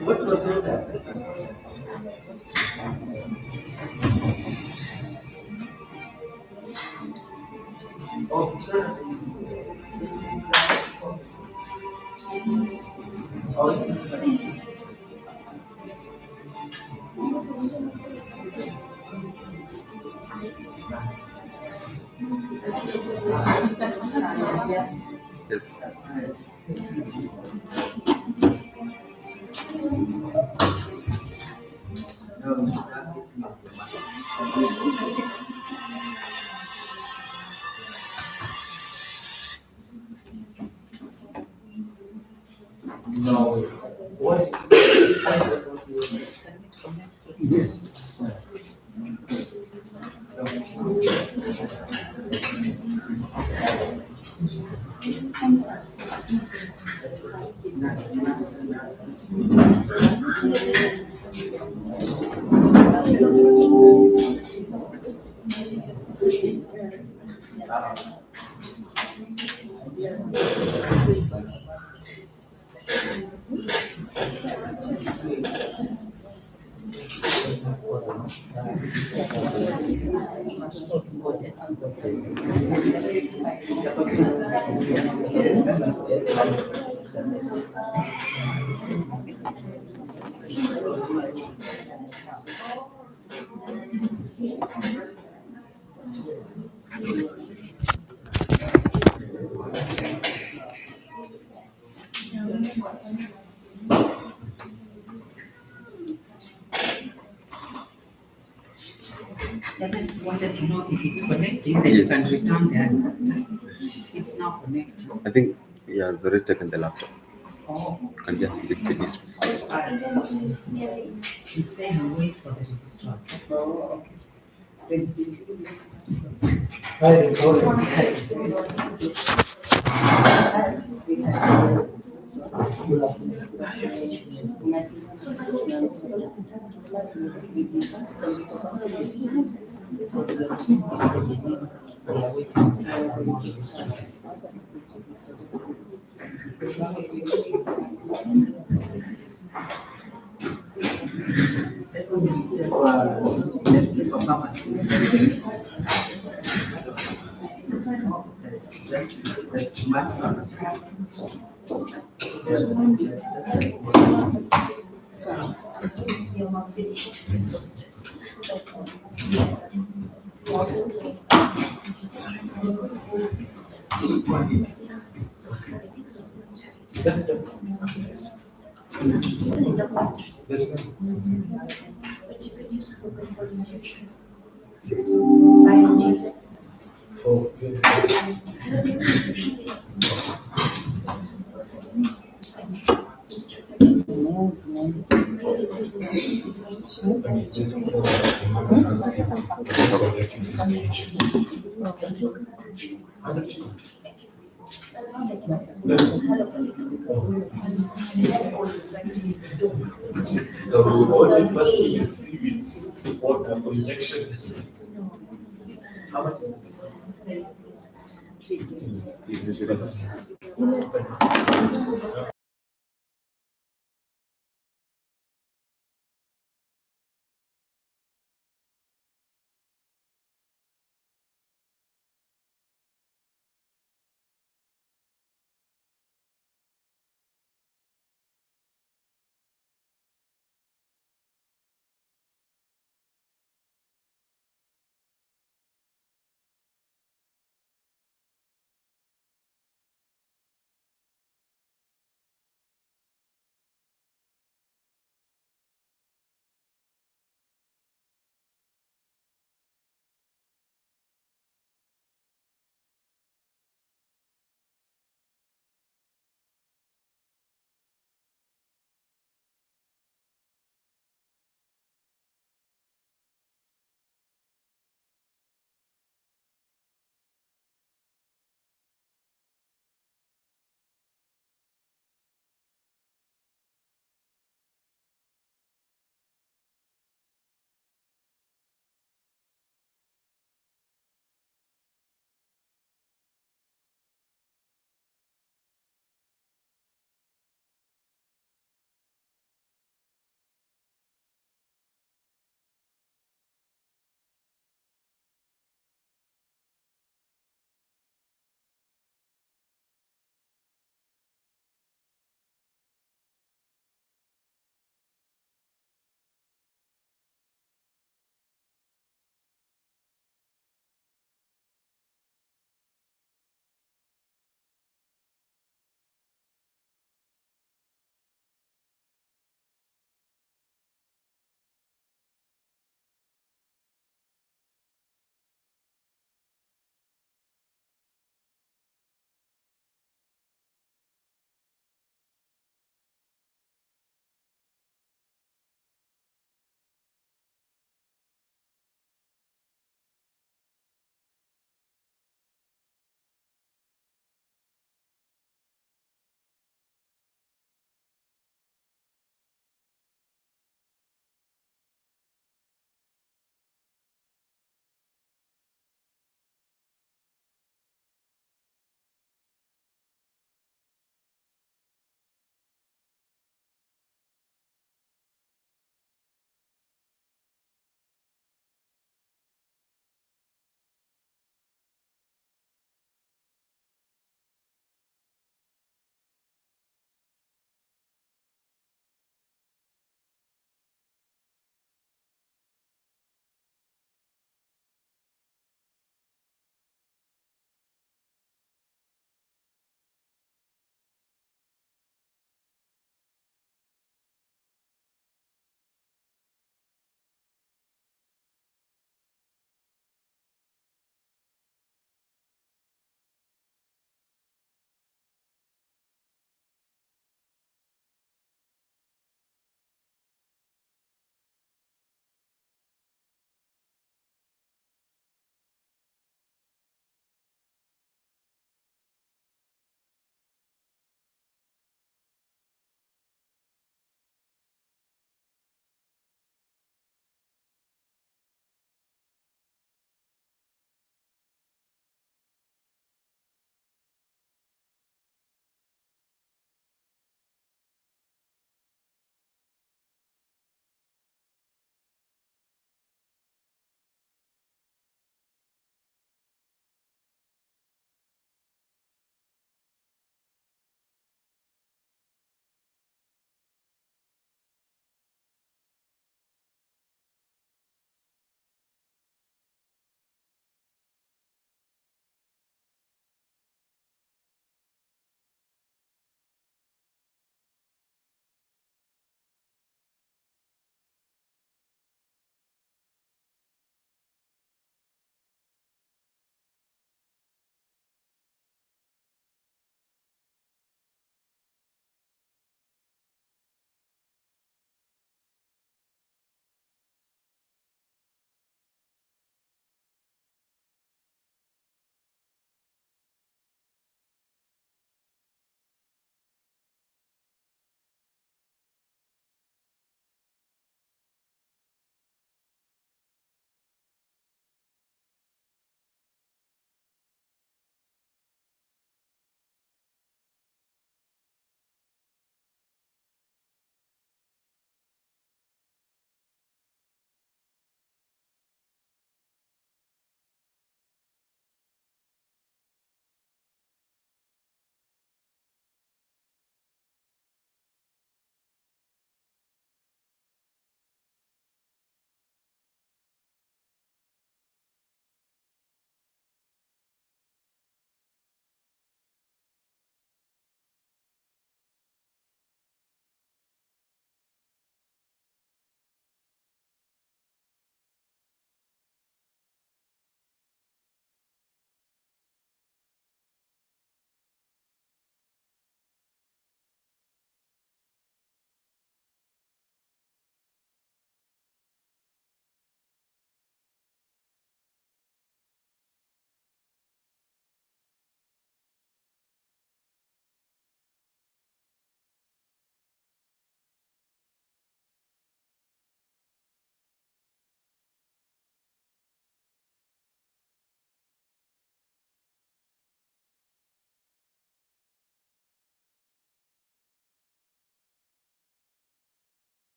What was it? Yes. No. What? Yes. Just wanted to know if it's connecting, then you can return there. It's not connecting. I think he has already taken the laptop. Oh, You can just leave the display. he's saying wait for the registrar. Oh, okay. I recorded. The only first we can see is what the projection is. How much is it?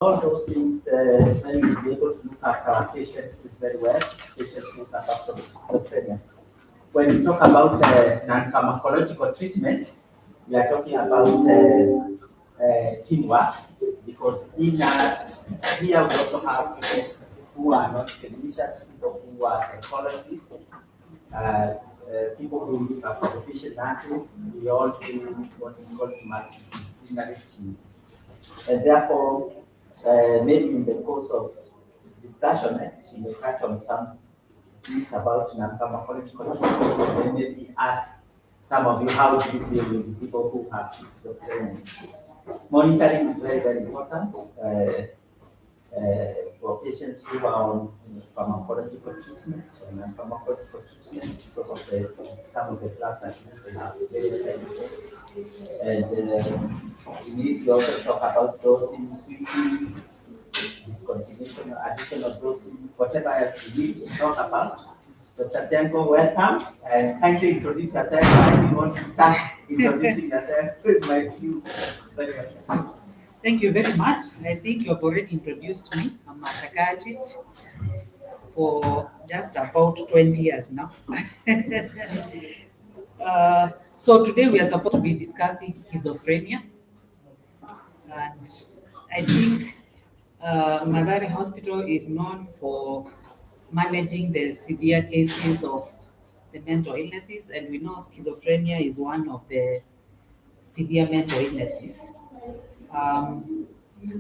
all those things, then we'll be able to look after our patients very well, patients who suffer from schizophrenia. When we talk about non-pharmacological treatment, we are talking about teamwork, because in here we also have people who are not clinicians, people who are psychologists, people who look after the patient nurses. We all do what is called multidisciplinary team. And therefore, maybe in the course of discussion, she may touch on some bits about non-pharmacological treatments, and then maybe ask some of you, how do you deal with people who have schizophrenia? Monitoring is very, very important for patients who are on pharmacological treatment or non-pharmacological treatment, because of some of the drugs that they have various side effects. And we need to also talk about dosing, switching, discontinuation, additional dosing, whatever else we need to talk about. Dr. Syengo, welcome, and thank you. Introduce yourself. I really want to start introducing yourself with my view. Thank you very much. I think you have already introduced me. I'm a psychiatrist for just about 20 years now. So today we are supposed to be discussing schizophrenia. And I think Mathare Hospital is known for managing the severe cases of the mental illnesses, and we know schizophrenia is one of the severe mental illnesses.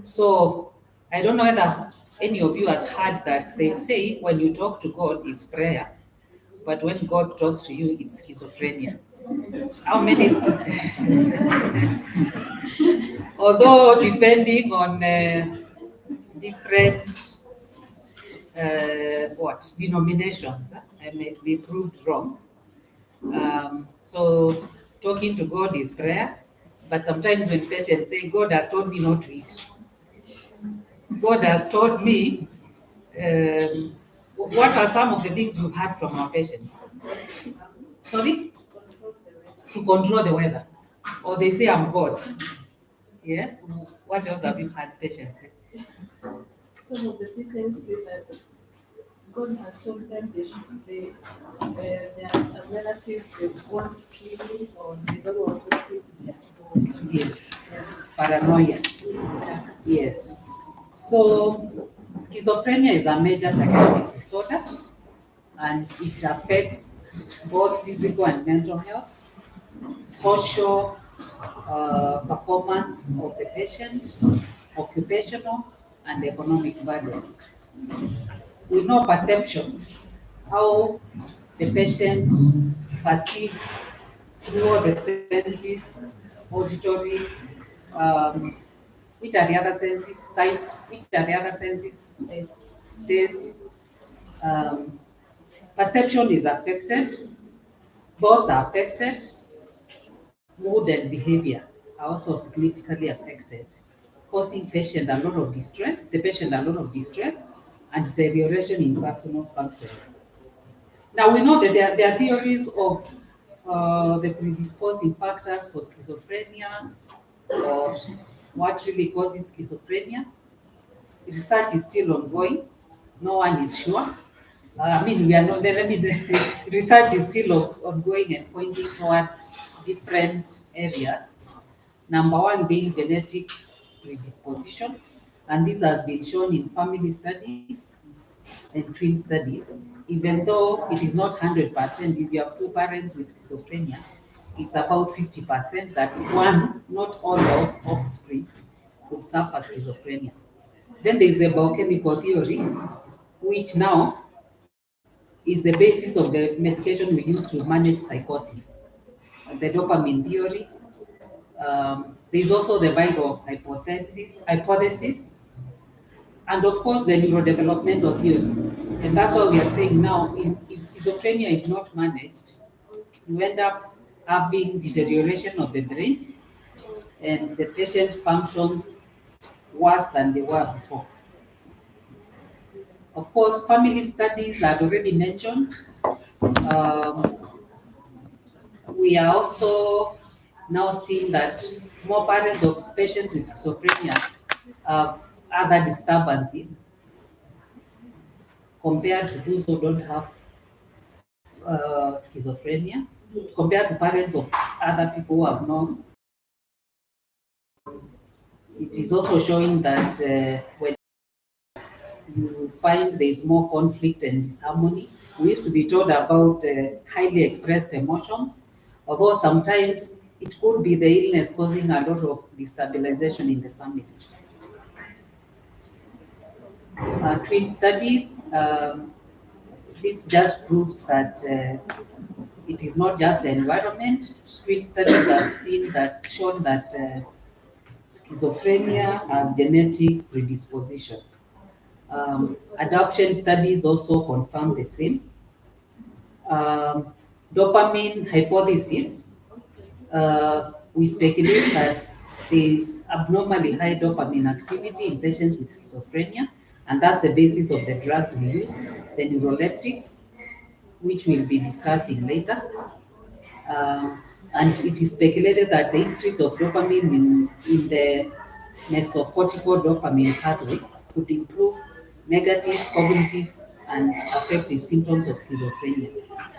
So I don't know whether any of you has heard that they say when you talk to God, it's prayer, but when God talks to you, it's schizophrenia. How many? Although depending on different denominations, I may be proved wrong. So talking to God is prayer, but sometimes when patients say, God has told me not to eat, God has told me, what are some of the things you've heard from our patients? Sorry? To control the weather. Or they say, I'm God. Yes? What else have you had patients say? Some of the patients say that God has told them there are some relatives they want to kill or they don't want to kill their children. Yes. Paranoia. Yes. So schizophrenia is a major psychiatric disorder, and it affects both physical and mental health, social performance of the patient, occupational and economic burdens. We know perception, how the patient perceives through all the senses, auditory, which are the other senses, sight, which are the other senses, taste. Perception is affected, thoughts are affected, mood and behavior are also significantly affected, causing the patient a lot of distress and deterioration in personal functioning. Now we know that there are theories of the predisposing factors for schizophrenia, or what really causes schizophrenia. Research is still ongoing. No one is sure. We are not there. Research is still ongoing and pointing towards different areas. Number one being genetic predisposition, and this has been shown in family studies and twin studies. Even though it is not 100%, if you have two parents with schizophrenia, it's about 50% that one, not all those offsprings, could suffer schizophrenia. Then there is the biochemical theory, which now is the basis of the medication we use to manage psychosis. The dopamine theory. There's also the viral hypothesis, and of course the neurodevelopmental theory. And that's what we are saying now, if schizophrenia is not managed, you end up having deterioration of the brain, and the patient functions worse than they were before. Of course, family studies I've already mentioned. We are also now seeing that more parents of patients with schizophrenia have other disturbances compared to those who don't have schizophrenia, compared to parents of other people who have not. It is also showing that when you find there's more conflict and disharmony. We used to be told about highly expressed emotions, although sometimes it could be the illness causing a lot of destabilization in the family. Twin studies, this just proves that it is not just the environment. Twin studies have shown that schizophrenia has genetic predisposition. Adoption studies also confirm the same. Dopamine hypothesis, we speculate that there is abnormally high dopamine activity in patients with schizophrenia, and that's the basis of the drugs we use, the neuroleptics, which we'll be discussing later. And it is speculated that the increase of dopamine in the mesocortical dopamine pathway could improve negative cognitive and affective symptoms of schizophrenia.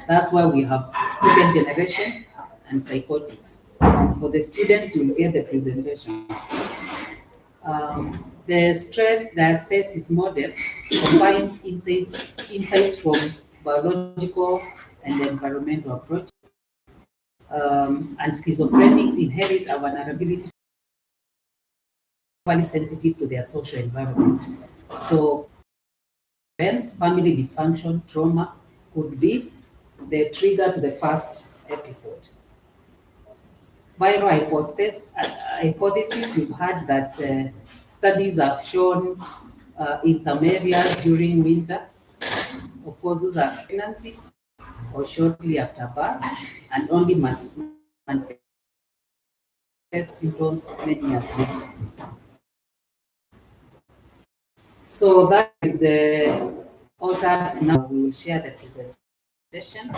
That's why we have second generation and psychotics. And for the students, you'll get the presentation. The stress diathesis model combines insights from biological and environmental approaches. And schizophrenics inherit a vulnerability to sensitive to their social environment. So events, family dysfunction, trauma could be the trigger to the first episode. Viral hypothesis, we've heard that studies have shown in some areas during winter, of course, those are pregnancy or shortly after birth, and only must manifest symptoms many years later. So that is the authors. Now we will share the presentation.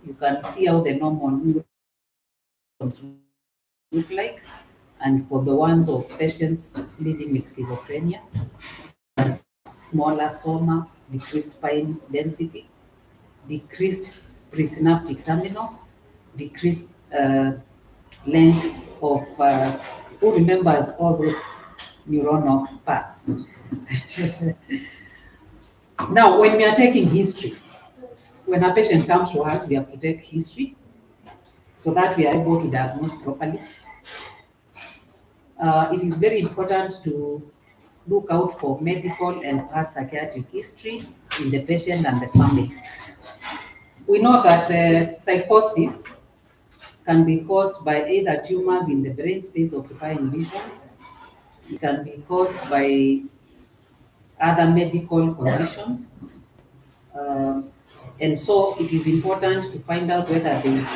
You can see how the normal neurons look like, and for the ones of patients living with schizophrenia, smaller soma, decreased spine density, decreased presynaptic terminals, decreased length of, who remembers all those neuronal parts? Now, when we are taking history, when a patient comes to us, we have to take history so that we are able to diagnose properly. It is very important to look out for medical and past psychiatric history in the patient and the family. We know that psychosis can be caused by either tumors in the brain space occupying lesions. It can be caused by other medical conditions. And so it is important to find out whether there is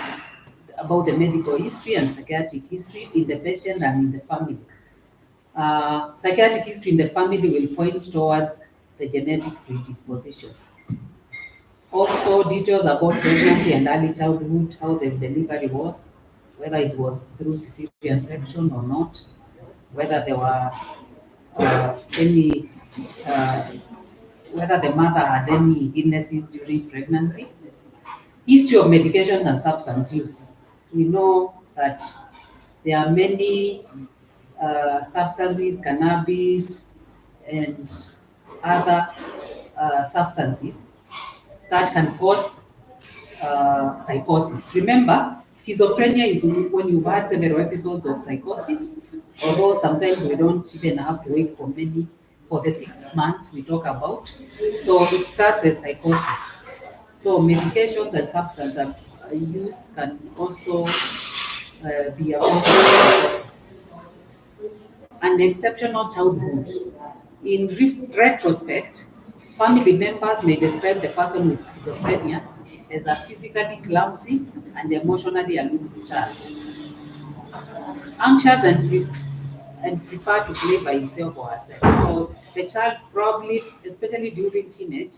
about the medical history and psychiatric history in the patient and in the family. Psychiatric history in the family will point towards the genetic predisposition. Also, details about pregnancy and early childhood, how the delivery was, whether it was through cesarean section or not, whether there were whether the mother had any illnesses during pregnancy. History of medications and substance use. We know that there are many substances, cannabis, and other substances that can cause psychosis. Remember, schizophrenia is when you've had several episodes of psychosis, although sometimes we don't even have to wait for the 6 months we talk about. So it starts as psychosis. So medications and substance use can also be a cause of psychosis. And exceptional childhood. In retrospect, family members may describe the person with schizophrenia as a physically clumsy and emotionally aloof child, anxious and prefer to play by himself or herself. So the child probably, especially during teenage,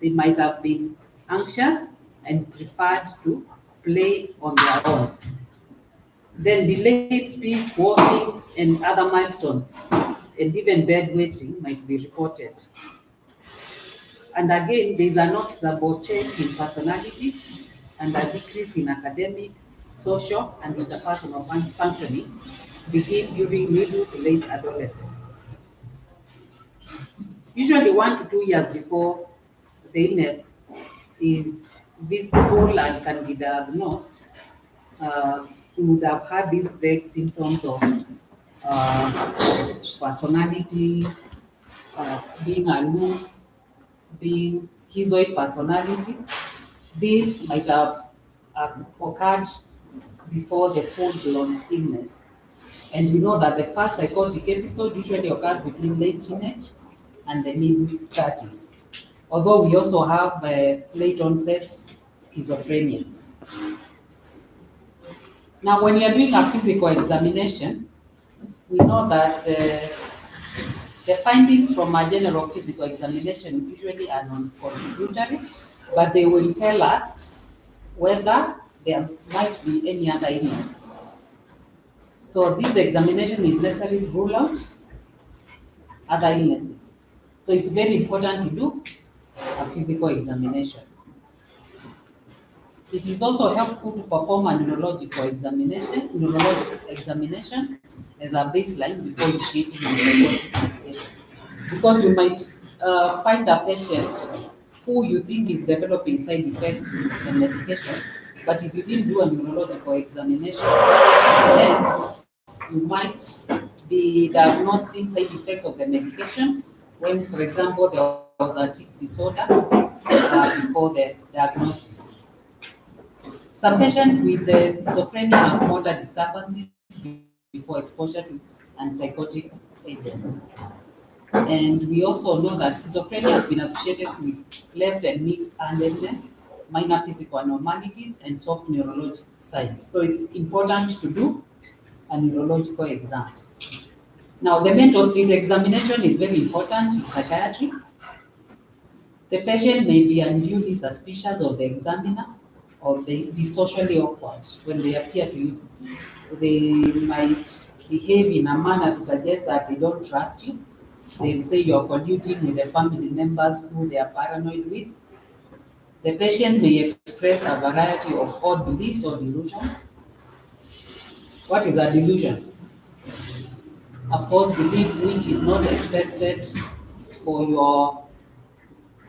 they might have been anxious and preferred to play on their own. Then delayed speech, walking, and other milestones and even bedwetting might be reported. And again, there is a noticeable change in personality and a decrease in academic, social, and interpersonal functioning begin during middle to late adolescence. Usually 1 to 2 years before the illness is visible and can be diagnosed, we would have had these vague symptoms of personality, being aloof, being schizoid personality. This might have occurred before the full-blown illness. And we know that the first psychotic episode usually occurs between late teenage and the mid-30s. Although we also have late onset schizophrenia. Now, when you're doing a physical examination, we know that the findings from a general physical examination usually are non-contributory, but they will tell us whether there might be any other illness. So this examination is necessary to rule out other illnesses. So it's very important to do a physical examination. It is also helpful to perform a neurological examination as a baseline before initiating antibiotic medication. Because you might find a patient who you think is developing side effects of the medication, but if you didn't do a neurological examination, then you might be diagnosing side effects of the medication when, for example, there was a tic disorder before the diagnosis. Some patients with schizophrenia have motor disturbances before exposure to antipsychotic agents. And we also know that schizophrenia has been associated with left and mixed-handedness, minor physical abnormalities, and soft neurological signs. So it's important to do a neurological exam. Now, the mental state examination is very important in psychiatry. The patient may be unduly suspicious of the examiner, or they be socially awkward when they appear to you. They might behave in a manner to suggest that they don't trust you. They'll say you're colluding with the family members who they are paranoid with. The patient may express a variety of odd beliefs or delusions. What is a delusion? A false belief which is not expected for your,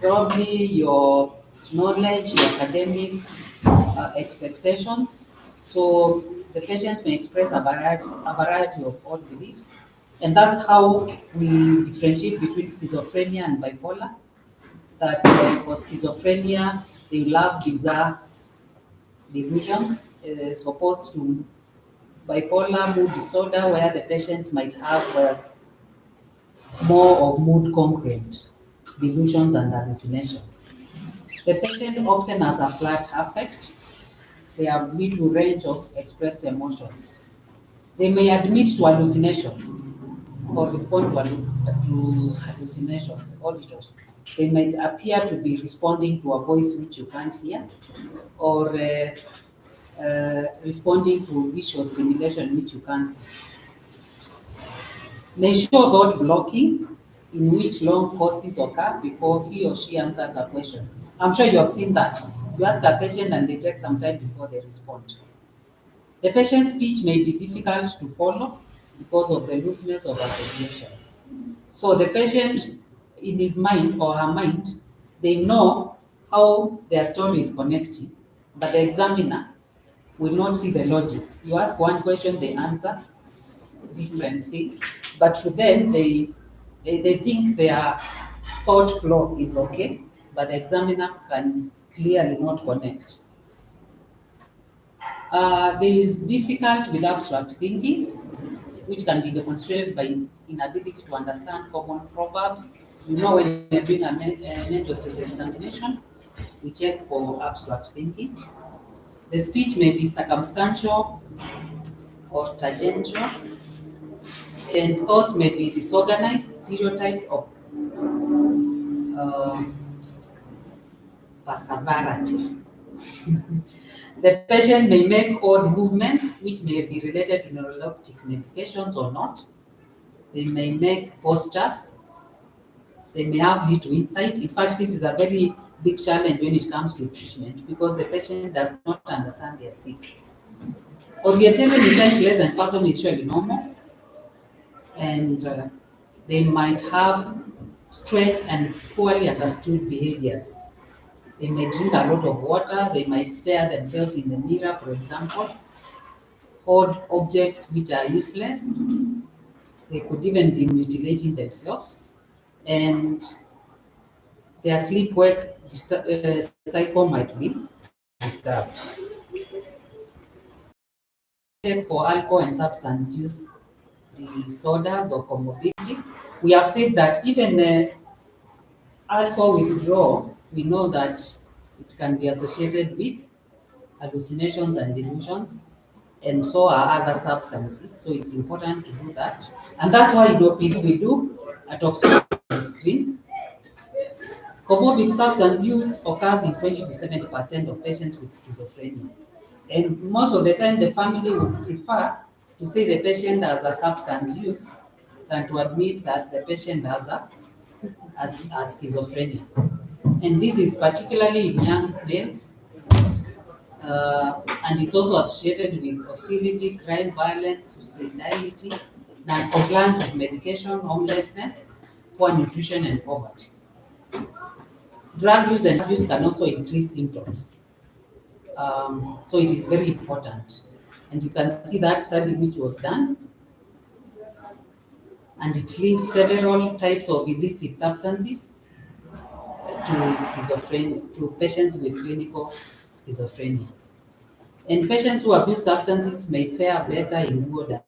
probably your knowledge, your academic expectations. So the patients may express a variety of odd beliefs. And that's how we differentiate between schizophrenia and bipolar. That for schizophrenia, they love bizarre delusions, as opposed to bipolar mood disorder, where the patients might have more of mood congruent delusions and hallucinations. The patient often has a flat affect. They have little range of expressed emotions. They may admit to hallucinations or respond to hallucinations, auditory. They might appear to be responding to a voice which you can't hear, or responding to visual stimulation which you can't see. May show thought blocking, in which long pauses occur before he or she answers a question. I'm sure you have seen that. You ask a patient and they take some time before they respond. The patient's speech may be difficult to follow because of the looseness of associations. So the patient, in his mind or her mind, they know how their story is connecting, but the examiner will not see the logic. You ask one question, they answer different things, but to them, they think their thought flow is okay, but the examiner can clearly not connect. There is difficult with abstract thinking, which can be demonstrated by inability to understand common proverbs. You know, when you're doing a mental state examination, we check for abstract thinking. The speech may be circumstantial or tangential, and thoughts may be disorganized, stereotyped, or perseverative. The patient may make odd movements which may be related to neuroleptic medications or not. They may make postures. They may have little insight. In fact, this is a very big challenge when it comes to treatment because the patient does not understand they are sick. Orientation in time, place, and person is usually normal, and they might have strange and poorly understood behaviors. They may drink a lot of water, they might stare themselves in the mirror, for example, hold objects which are useless, they could even be mutilating themselves, and their sleep-wake cycle might be disturbed. For alcohol and substance use disorders or comorbidity, we have said that even alcohol withdrawal, we know that it can be associated with hallucinations and delusions, and so are other substances. So it's important to do that. And that's why we do a toxicology screen. Comorbid substance use occurs in 20 to 70% of patients with schizophrenia. And most of the time, the family would prefer to say the patient has a substance use than to admit that the patient has a schizophrenia. And this is particularly in young males, and it's also associated with hostility, crime, violence, suicidality, non-compliance with medication, homelessness, poor nutrition, and poverty. Drug use and abuse can also increase symptoms. So it is very important. And you can see that study which was done, and it linked several types of illicit substances to schizophrenia, to patients with clinical schizophrenia. And patients who abuse substances may fare better in newer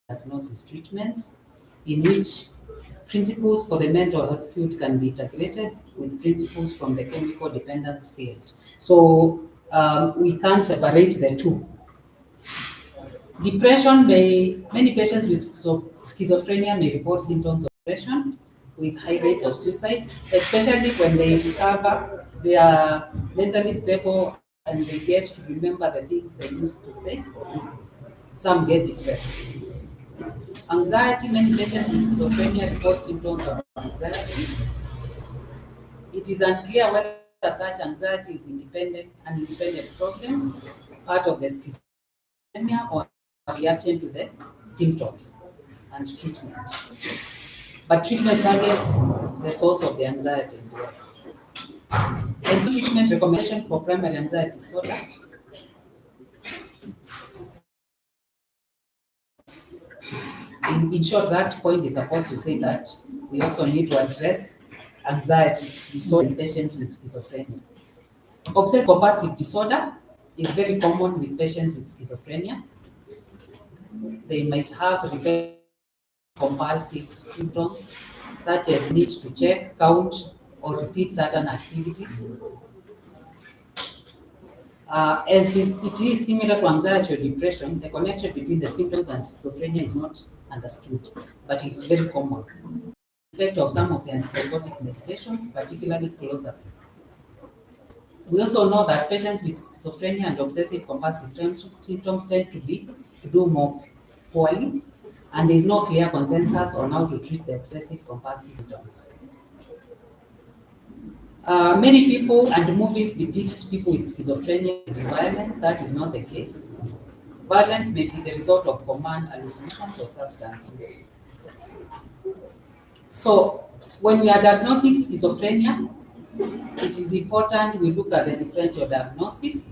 diagnosis treatments, in which principles for the mental health field can be integrated with principles from the chemical dependence field. So we can't separate the two. Depression many patients with schizophrenia may report symptoms of depression with high rates of suicide, especially when they recover, they are mentally stable and they get to remember the things they used to say. Some get depressed. Anxiety, many patients with schizophrenia report symptoms of anxiety. It is unclear whether such anxiety is an independent problem, part of the schizophrenia, or reaction to the symptoms and treatment. But treatment targets the source of the anxiety as well. And treatment recommendation for primary anxiety disorder. In short, that point is supposed to say that we also need to address anxiety disorder in patients with schizophrenia. Obsessive compulsive disorder is very common with patients with schizophrenia. They might have repetitive compulsive symptoms such as need to check, count, or repeat certain activities. As it is similar to anxiety or depression, the connection between the symptoms and schizophrenia is not understood, but it's very common. The effect of some of the antipsychotic medications, particularly clozapine. We also know that patients with schizophrenia and obsessive compulsive symptoms tend to do more poorly, and there is no clear consensus on how to treat the obsessive compulsive symptoms. Many people and movies depict people with schizophrenia to be violent. That is not the case. Violence may be the result of command hallucinations or substance use. So, when we are diagnosing schizophrenia, it is important we look at the differential diagnosis,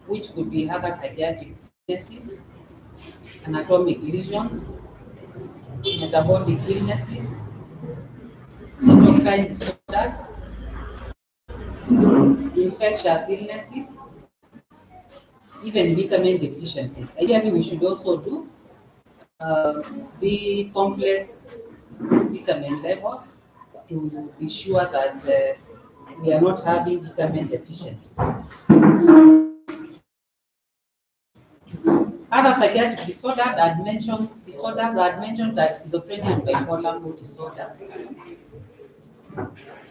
which could be other psychiatric illnesses, anatomic lesions, metabolic illnesses, endocrine disorders, infectious illnesses, even vitamin deficiencies. Ideally, we should also do B complex vitamin levels to be sure that we are not having vitamin deficiencies. Other psychiatric disorders I had mentioned that schizophrenia and bipolar mood disorder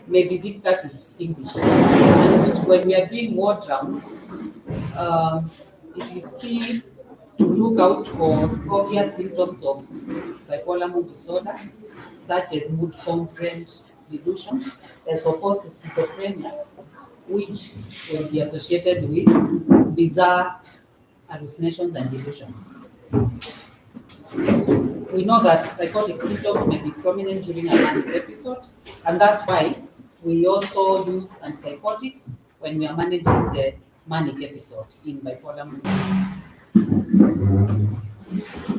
may be difficult to distinguish. And when we are doing ward rounds, it is key to look out for obvious symptoms of bipolar mood disorder, such as mood component delusion, as opposed to schizophrenia, which will be associated with bizarre hallucinations and delusions. We know that psychotic symptoms may be prominent during a manic episode, and that's why we also use antipsychotics when we are managing the manic episode in bipolar mood.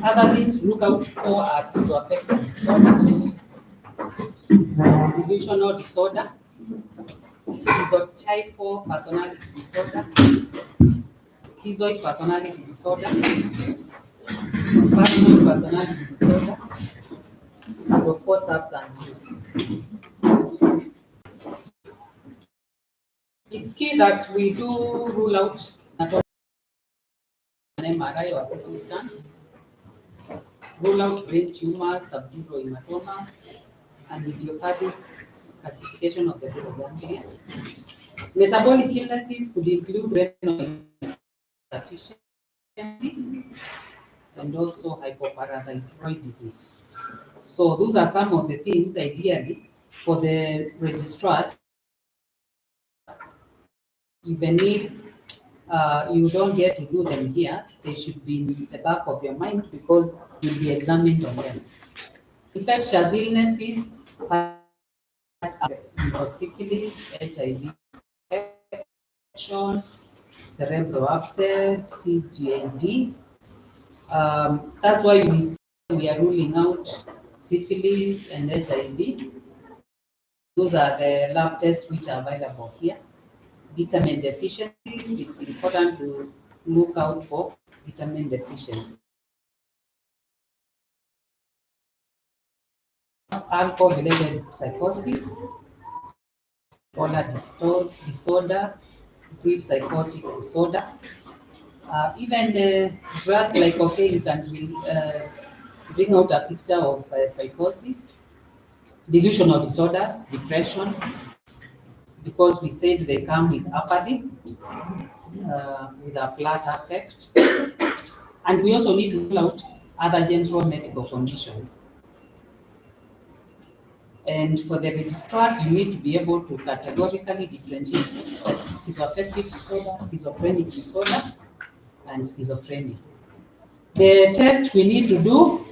Other things to look out for are schizoaffective disorders, delusional disorder, schizotypal personality disorder, schizoid personality disorder, paranoid personality disorder, and of course substance use. It's key that we do rule out an MRI or CT scan, rule out brain tumors, subdural hematomas, and idiopathic calcification of the brain ganglia. Metabolic illnesses could include renal insufficiency and also hypoparathyroidism. So those are some of the things, ideally, for the registrars, even if you don't get to do them here, they should be in the back of your mind because you'll be examined on them. Infectious illnesses, syphilis, HIV infection, cerebral abscess, CGND. That's why we are ruling out syphilis and HIV. Those are the lab tests which are available here. Vitamin deficiencies, it's important to look out for vitamin deficiency. Alcohol-related psychosis, bipolar disorder, brief psychotic disorder. Even drugs like cocaine can bring out a picture of psychosis, delusional disorders, depression, because we said they come with apathy, with a flat affect. And we also need to rule out other general medical conditions. And for the registrars, you need to be able to categorically differentiate schizoaffective disorder, schizophrenic disorder, and schizophrenia. The test we need to do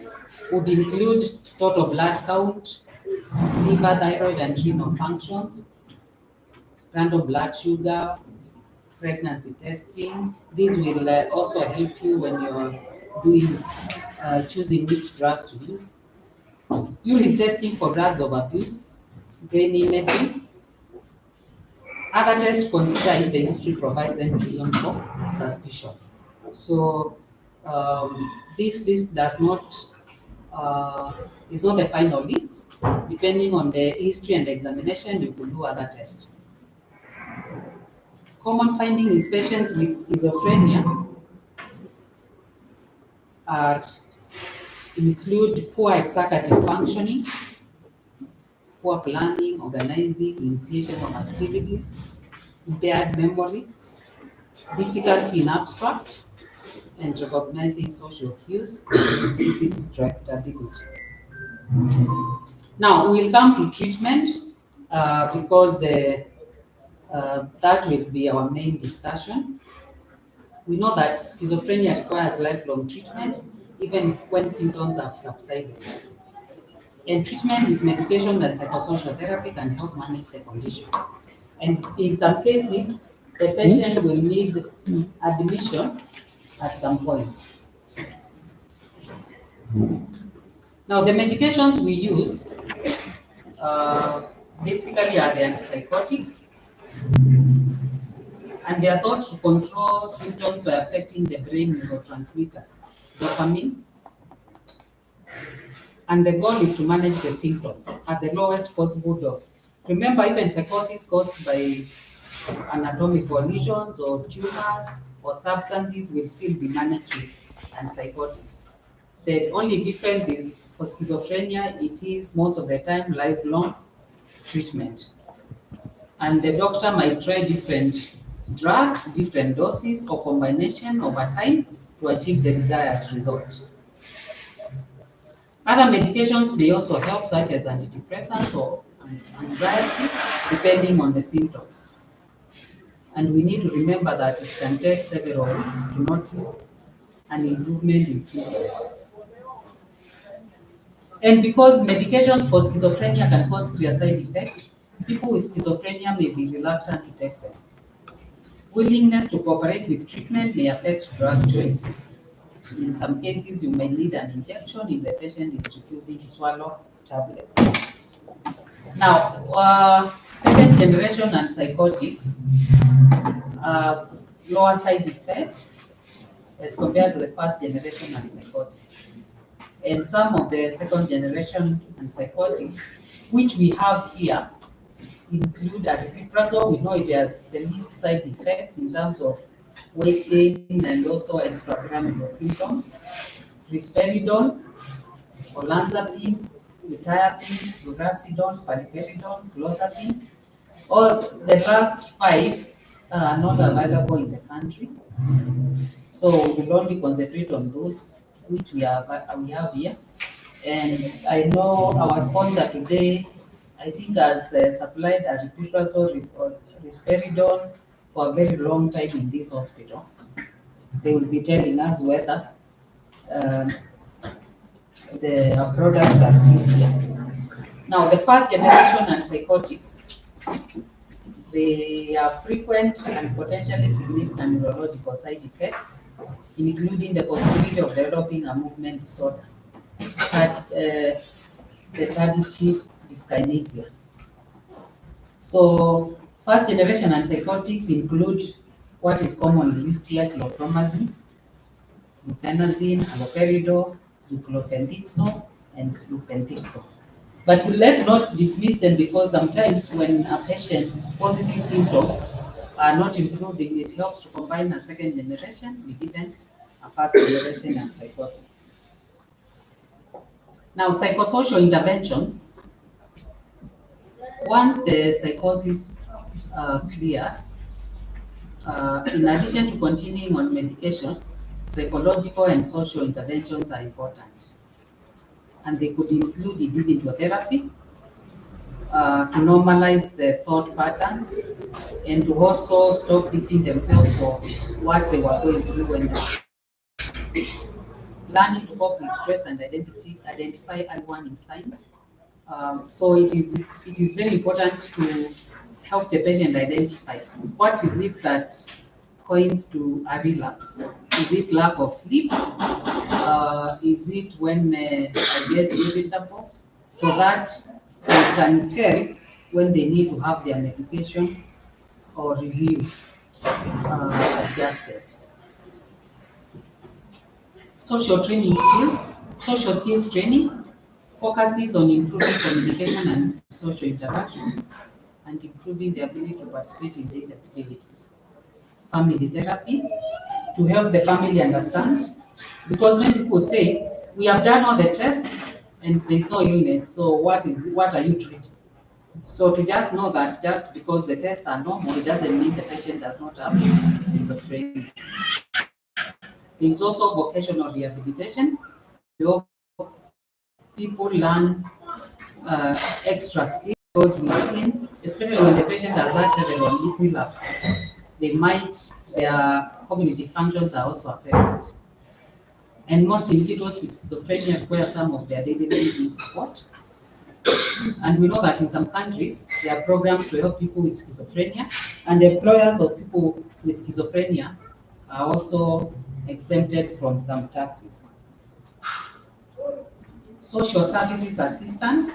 would include total blood count, liver, thyroid, and renal functions, random blood sugar, pregnancy testing. These will also help you when you're doing choosing which drugs to use. Urine testing for drugs of abuse, brain imaging. Other tests consider if the history provides any reason for suspicion. So this list does not is not the final list. Depending on the history and examination, you could do other tests. Common findings in patients with schizophrenia include poor executive functioning, poor planning, organizing, initiation of activities, impaired memory, difficulty in abstract and recognizing social cues, easy distractibility. Now we'll come to treatment because that will be our main discussion. We know that schizophrenia requires lifelong treatment, even when symptoms have subsided. And treatment with medications and psychosocial therapy can help manage the condition. And in some cases, the patient will need admission at some point. Now, the medications we use basically are the antipsychotics, and they are thought to control symptoms by affecting the brain neurotransmitter, dopamine. And the goal is to manage the symptoms at the lowest possible dose. Remember, even psychosis caused by anatomical lesions or tumors or substances will still be managed with antipsychotics. The only difference is for schizophrenia, it is most of the time lifelong treatment. And the doctor might try different drugs, different doses or combination over time to achieve the desired result. Other medications may also help, such as antidepressants or anxiety, depending on the symptoms. And we need to remember that it can take several weeks to notice an improvement in symptoms. And because medications for schizophrenia can cause clear side effects, people with schizophrenia may be reluctant to take them. Willingness to cooperate with treatment may affect drug choice. In some cases, you may need an injection if the patient is refusing to swallow tablets. Now, second generation antipsychotics have lower side effects as compared to the first generation antipsychotics. And some of the second generation antipsychotics, which we have here, include aripiprazole. We know it has the least side effects in terms of weight gain and also extrapyramidal symptoms. Risperidone, olanzapine, quetiapine, lurasidone, paliperidone, clozapine. All the last 5 are not available in the country. So we'll only concentrate on those which we have here. And I know our sponsor today, I think, has supplied aripiprazole or risperidone for a very long time in this hospital. They will be telling us whether the products are still here. Now, the first generation antipsychotics, they have frequent and potentially significant neurological side effects, including the possibility of developing a movement disorder, the tardive dyskinesia. So, first generation antipsychotics include what is commonly used here: chlorpromazine, fluphenazine, haloperidol, zuclopentixol, and flupentixol. But let's not dismiss them, because sometimes when a patient's positive symptoms are not improving, it helps to combine a second generation with even a first generation antipsychotic. Now, psychosocial interventions. Once the psychosis clears, in addition to continuing on medication, psychological and social interventions are important. And they could include individual therapy to normalize the thought patterns and to also stop beating themselves for what they were going through when they were learning to cope with stress and identify early warning signs. So it is very important to help the patient identify what is it that points to a relapse. Is it lack of sleep? Is it when I get irritable? So that they can tell when they need to have their medication or reviews adjusted. Social skills training focuses on improving communication and social interactions and improving the ability to participate in daily activities. Family therapy, to help the family understand, because many people say, we have done all the tests and there's no illness, so what are you treating? So to just know that just because the tests are normal, it doesn't mean the patient does not have schizophrenia. There is also vocational rehabilitation. People learn extra skills, because we've seen, especially when the patient has had several relapses, their cognitive functions are also affected. And most individuals with schizophrenia require some of their daily living support. And we know that in some countries, there are programs to help people with schizophrenia, and the employers of people with schizophrenia are also exempted from some taxes. Social services assistance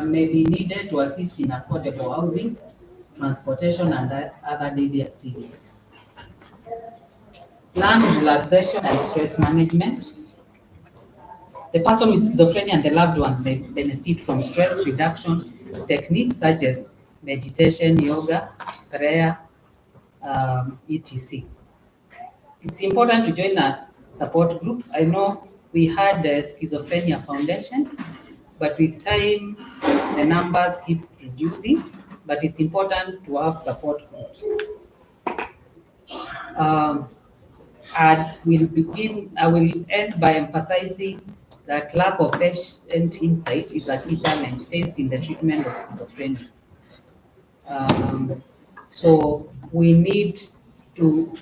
may be needed to assist in affordable housing, transportation, and other daily activities. Planned relaxation and stress management. The person with schizophrenia and the loved ones may benefit from stress reduction techniques such as meditation, yoga, prayer, etc. It's important to join a support group. I know we had the Schizophrenia Foundation, but with time, the numbers keep reducing, but it's important to have support groups. I will end by emphasizing that lack of patient insight is a key challenge faced in the treatment of schizophrenia. So we need to,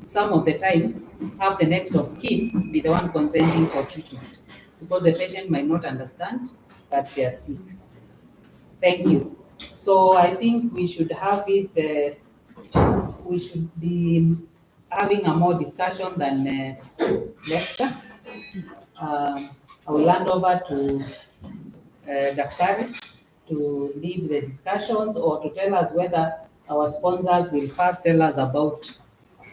some of the time, have the next of kin be the one consenting for treatment, because the patient might not understand that they are sick. Thank you. So I think we should have it, we should be having a more discussion than lecture. I will hand over to Daktari to lead the discussions or to tell us whether our sponsors will first tell us about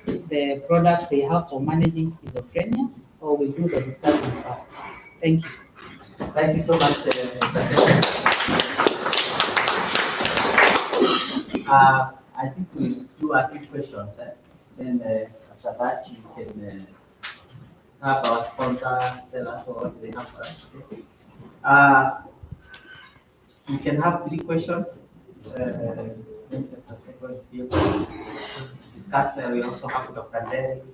the products they have for managing schizophrenia, or we'll do the discussion first. Thank you. Thank you so much, I think we do a few questions. Then after that, you can have our sponsor tell us what they have for us. Okay? You can have 3 questions. Then the second field discuss. We also have Dr. Derek,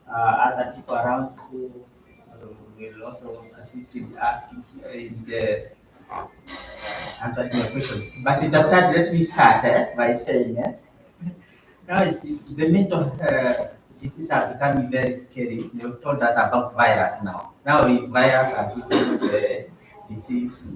other people around who will also assist in asking in the answering your questions. But Dr. let me start by saying, now the mental diseases are becoming very scary. You've told us about virus now. Now if virus are hitting the disease,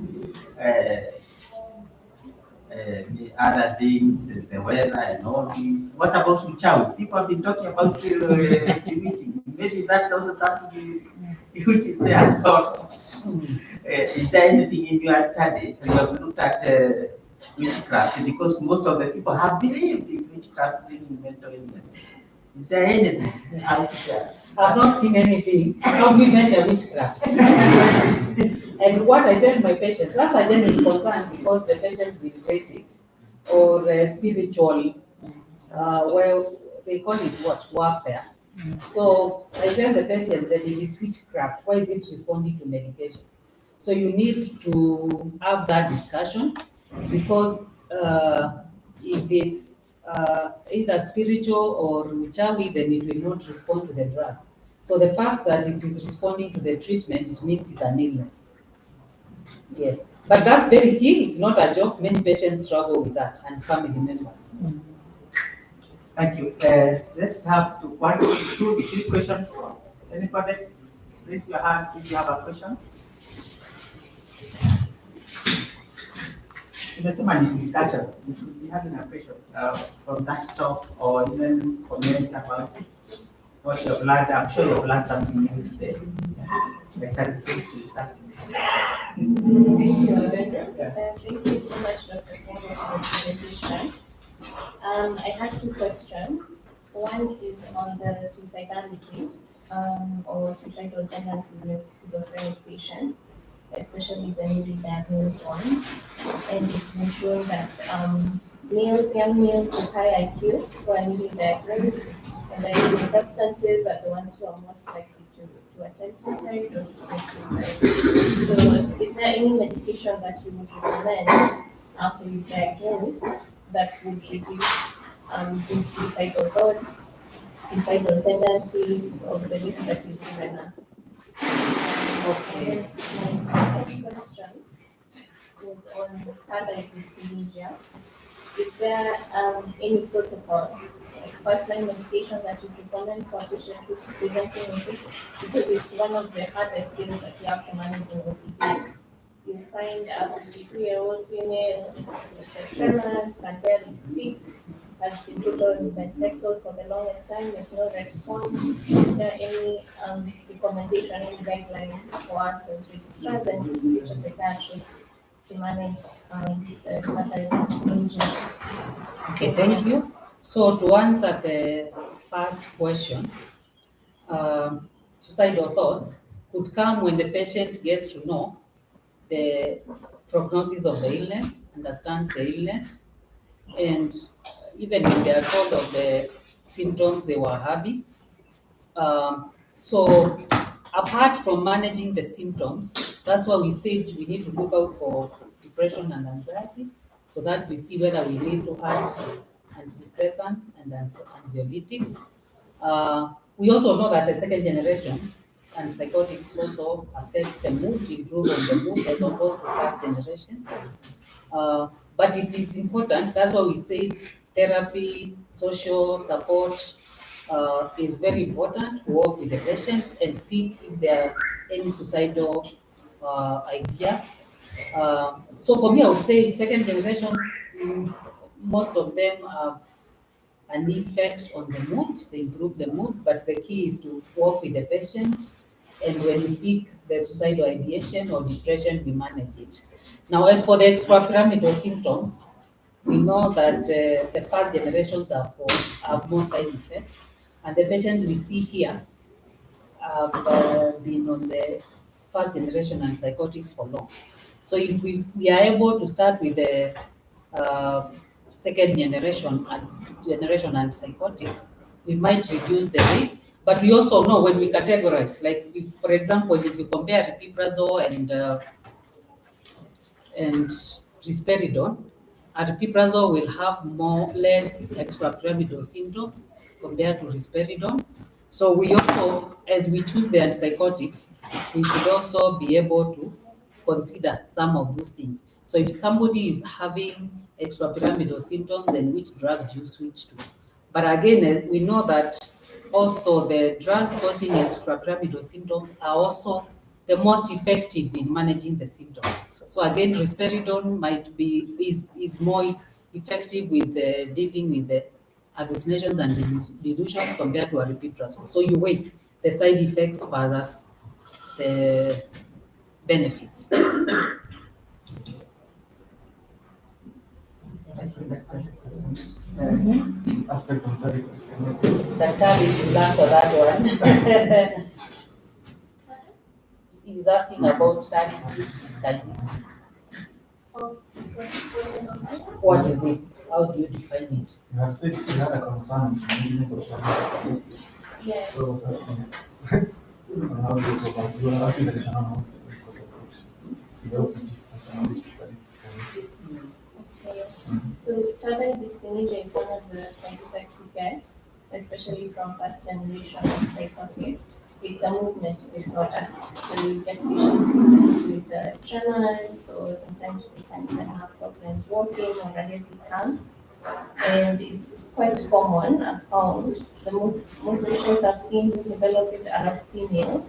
the other things, the weather and all these. What about the child? People have been talking about bewitching. Maybe that's also something which is there. Is there anything in your study you have looked at witchcraft? Because most of the people have believed in witchcraft bringing mental illness. Is there anything out there? I've not seen anything. How we measure witchcraft? And what I tell my patients, that's a genuine concern because the patients will face it, or spiritual, well, they call it what? Warfare. So I tell the patient that if it's witchcraft, why is it responding to medication? So you need to have that discussion, because if it's either spiritual or uchawi, then it will not respond to the drugs. So the fact that it is responding to the treatment, it means it's an illness. Yes, but that's very key. It's not a joke. Many patients struggle with that, and family members. Thank you. Let's have 1, 2, 3 questions. Anybody? Raise your hand if you have a question. Tumesema ni discussion. We should be having a question from that talk, or even comment about what you've learned. I'm sure you've learned something new today. The time seems to start. Thank you, Lavender. Thank you so much, Dr. Syengo, for the presentation. I had 2 questions. One is on the suicidality or suicidal tendencies in schizophrenic patients, especially the newly diagnosed ones. And it's been shown that young males with high IQ who are newly diagnosed and are using substances are the ones who are most likely to attempt suicide or to commit suicide. So is there any medication that you would recommend after you diagnosed that would reduce these suicidal thoughts, suicidal tendencies, or the list that you've given us? Okay. My second question was on tardive dyskinesia. Is there any protocol, like first-line medication that you recommend for a patient who's presenting with this? Because it's one of the hardest things that you have to manage in OPD. You find a 52-year-old female with tremors, can barely speak, has been put on Benzexol for the longest time with no response. Is there any recommendation, any guideline for us as registrars and future psychiatrists to manage the tardive dyskinesia? Okay, thank you. So to answer the first question, suicidal thoughts could come when the patient gets to know the prognosis of the illness, understands the illness, and even when they are told of the symptoms they were having. So apart from managing the symptoms, that's why we said we need to look out for depression and anxiety, so that we see whether we need to add antidepressants and anxiolytics. We also know that the second generations and psychotics also affect the mood, improve on the mood as opposed to first generations. But it is important, that's why we said therapy, social support is very important to work with the patients and pick if there are any suicidal ideas. So for me, I would say second generations, most of them have an effect on the mood, they improve the mood, but the key is to work with the patient, and when we pick the suicidal ideation or depression, we manage it. Now, as for the extrapyramidal symptoms, we know that the first generations have more side effects, and the patients we see here have been on the first generation antipsychotics for long. So if we are able to start with the second generation antipsychotics, we might reduce the rates. But we also know when we categorize, like if, for example, if you compare aripiprazole and risperidone, aripiprazole will have less extrapyramidal symptoms compared to risperidone. So we also, as we choose the antipsychotics, we should also be able to consider some of those things. So if somebody is having extrapyramidal symptoms, then which drug do you switch to? But again, we know that also the drugs causing extrapyramidal symptoms are also the most effective in managing the symptoms. So again, risperidone is more effective with dealing with the hallucinations and delusions compared to aripiprazole. So you weigh the side effects versus the benefits. Aspect of that. Daktari will answer that one. He's asking about targeted studies. What is it? How do you define it? You have said you had a concern for studies. Yes. So I was asking how to talk. You are asking the question how to talk. Personality studies. Okay. So tardive dyskinesia is one of the side effects you get, especially from first generation psychotics. It's a movement disorder. So you get patients with tremors, or sometimes they can even have problems walking or running calm. And it's quite common. I've found the most patients I've seen who develop it are females,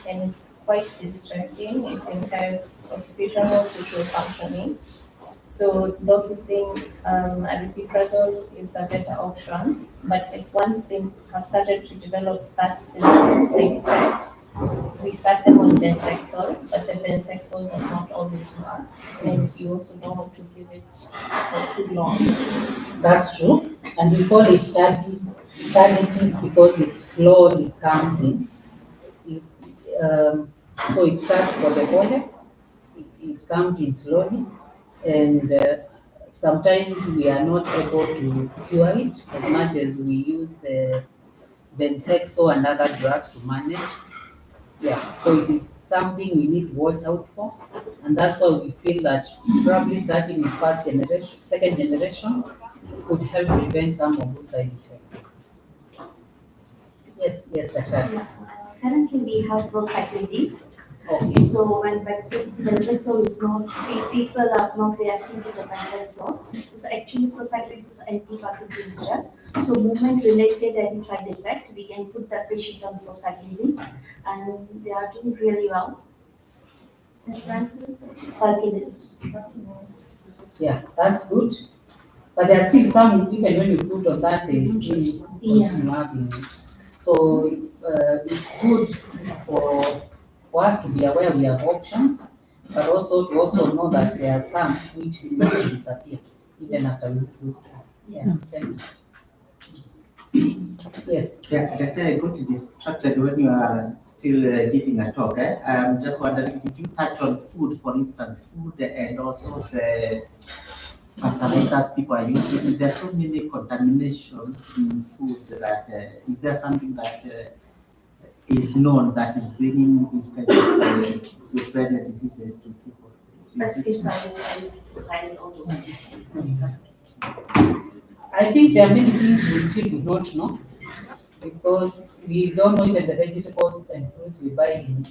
and it's quite distressing. It impairs occupational social functioning. So doctors think aripiprazole is a better option, but like once they have started to develop that symptom side effect, we start them on benzexol, but the benzexol does not always work, and you also don't want to give it for too long. That's true. And we call it targeting because it slowly comes in. So it starts for the body, it comes in slowly, and sometimes we are not able to cure it as much as we use the benzexol and other drugs to manage. Yeah, so it is something we need to watch out for, and that's why we feel that probably starting with first generation, second generation could help prevent some of those side effects. Yes, Dr. Currently, we have procyclidine. Okay. So when benzexol is not, people are not reacting to the benzexol. It's actually procyclidine is anti-Parkinson's drug. So movement-related any side effect, we can put the patient on procyclidine, and they are doing really well. Parkinson's. Yeah, that's good. But there are still some, even when you put on that, they still continue having it. So it's good for us to be aware we have options, but also to also know that there are some which will not disappear even after we use those drugs. Yes, thank you. Yes. Yeah, Doctor, I got distracted when you are still giving a talk. I'm just wondering, did you touch on food, for instance, food and also the fertilizers people are using? There's so many contamination in food that is there something that is known that is bringing this kind of schizophrenia diseases to people? Pesticides, all those things. I think there are many things we still do not know. because we don't know even the vegetables and fruits we buy in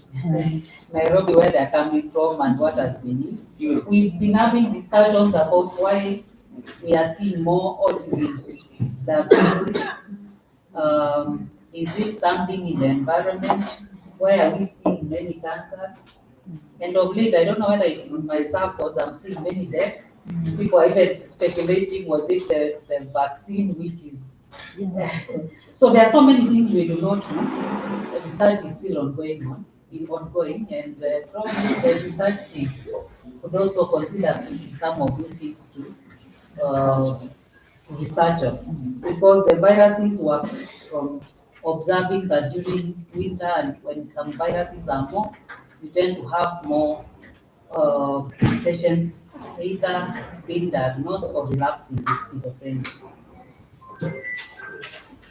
Nairobi, where they're coming from and what has been used. We've been having discussions about why we are seeing more autism diagnosis. Is it something in the environment? Why are we seeing many cancers? And of late, I don't know whether it's in my circles, I'm seeing many deaths. People are even speculating, was it the vaccine which is... So there are so many things we do not know. The research is still ongoing, and probably the research team could also consider putting some of these things to research on. Because the viruses were from observing that during winter and when some viruses are more, you tend to have more patients either being diagnosed or relapsing with schizophrenia.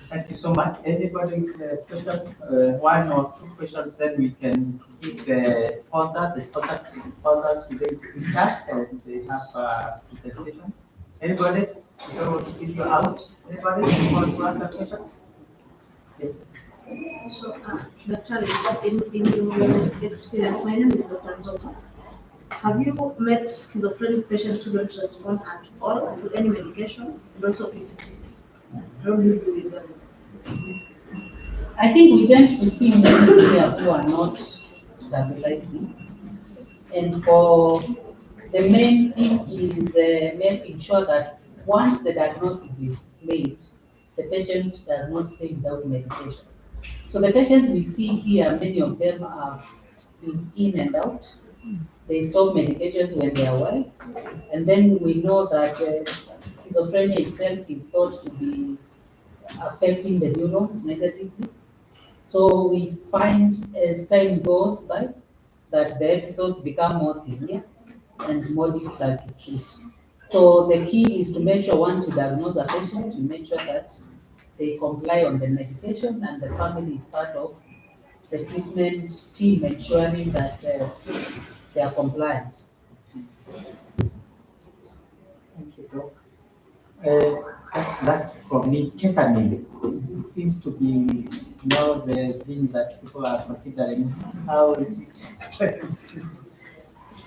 Thank you so much. Anybody with a question, one or two questions, then we can give the sponsor. The sponsors today's speakers, and they have a presentation. Anybody? I don't want to keep you out. Anybody want to ask a question? Yes. So, Dr. in your experience, my name is Dr. Nzoka. Have you met schizophrenic patients who don't respond at all to any medication and also PCT? How do you do with them? I think we tend to see many here who are not stabilizing. And for the main thing is making sure that once the diagnosis is made, the patient does not stay without medication. So the patients we see here, many of them are been in and out. They stop medications when they are well. And then we know that schizophrenia itself is thought to be affecting the neurons negatively. So we find as time goes by that the episodes become more severe and more difficult to treat. So the key is to make sure once you diagnose a patient, you make sure that they comply on the medication and the family is part of the treatment team ensuring that they are compliant. Thank you, Doc. Just last from me, ketamine seems to be now the thing that people are considering. How is it?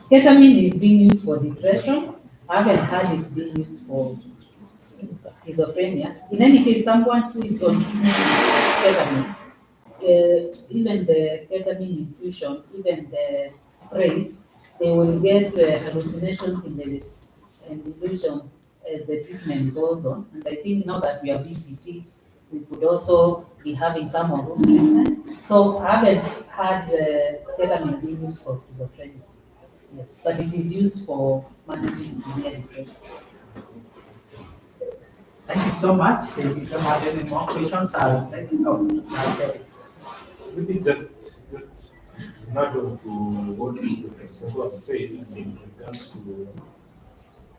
Ketamine is being used for depression. I haven't heard it being used for schizophrenia. In any case, someone who is on treatment with ketamine, even the ketamine infusion, even the sprays, they will get hallucinations in the and illusions as the treatment goes on. And I think now that we have VCT, we could also be having some of those treatments. So I haven't had ketamine being used for schizophrenia. Yes, but it is used for managing severe depression. Thank you so much. If you don't have any more questions, I'll let you know. Okay. Maybe just not on to what the Syengo has said in regards to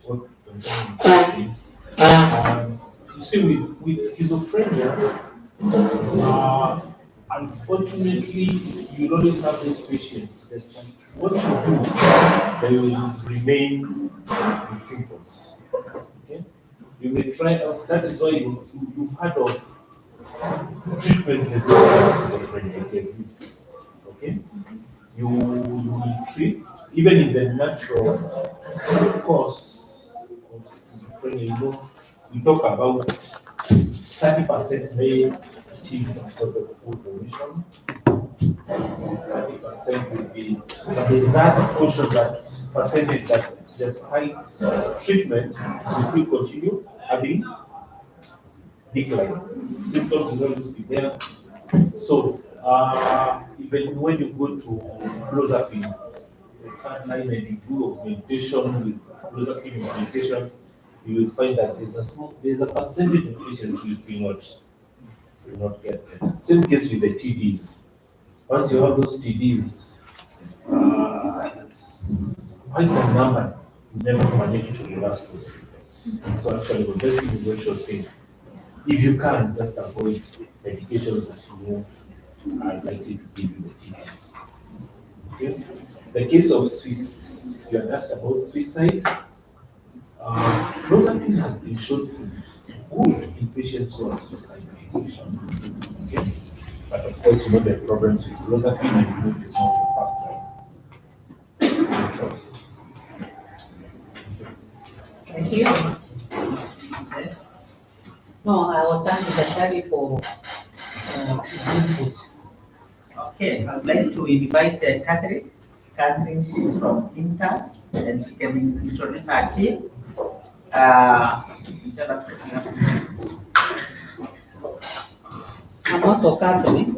what concerning you see, with schizophrenia, unfortunately, you always have these patients. Despite what you do, they will remain with symptoms. Okay, you may try. That is why you've heard of treatment resistant schizophrenia. It exists. Okay, you will treat even in the natural course of schizophrenia. You know, we talk about 30% may achieve some sort of full remission. 30% will be, but there's that portion, that percentage that despite treatment, we still continue having decline. Symptoms will always be there. So, even when you go to clozapine, the front line, and you do augmentation with clozapine augmentation, you will find that there's a percentage of patients who will not get it. Same case with the TDs. Once you have those TDs, it's quite a number never manage to reverse those symptoms. So actually, the best thing is what you're saying. If you can, just avoid medications that you know are likely to give you the TDs. Okay? The case of you had asked about suicide. Clozapine has been shown to good in patients who have suicide ideation. Okay? But of course, you know there are problems with clozapine and you know it's not your first line choice. Thank you. No, I was thanking the study for his input. Okay, I would like to invite Catherine. Catherine, she's from Intas, and she can introduce her team. Tell us what you have. I'm also Catherine.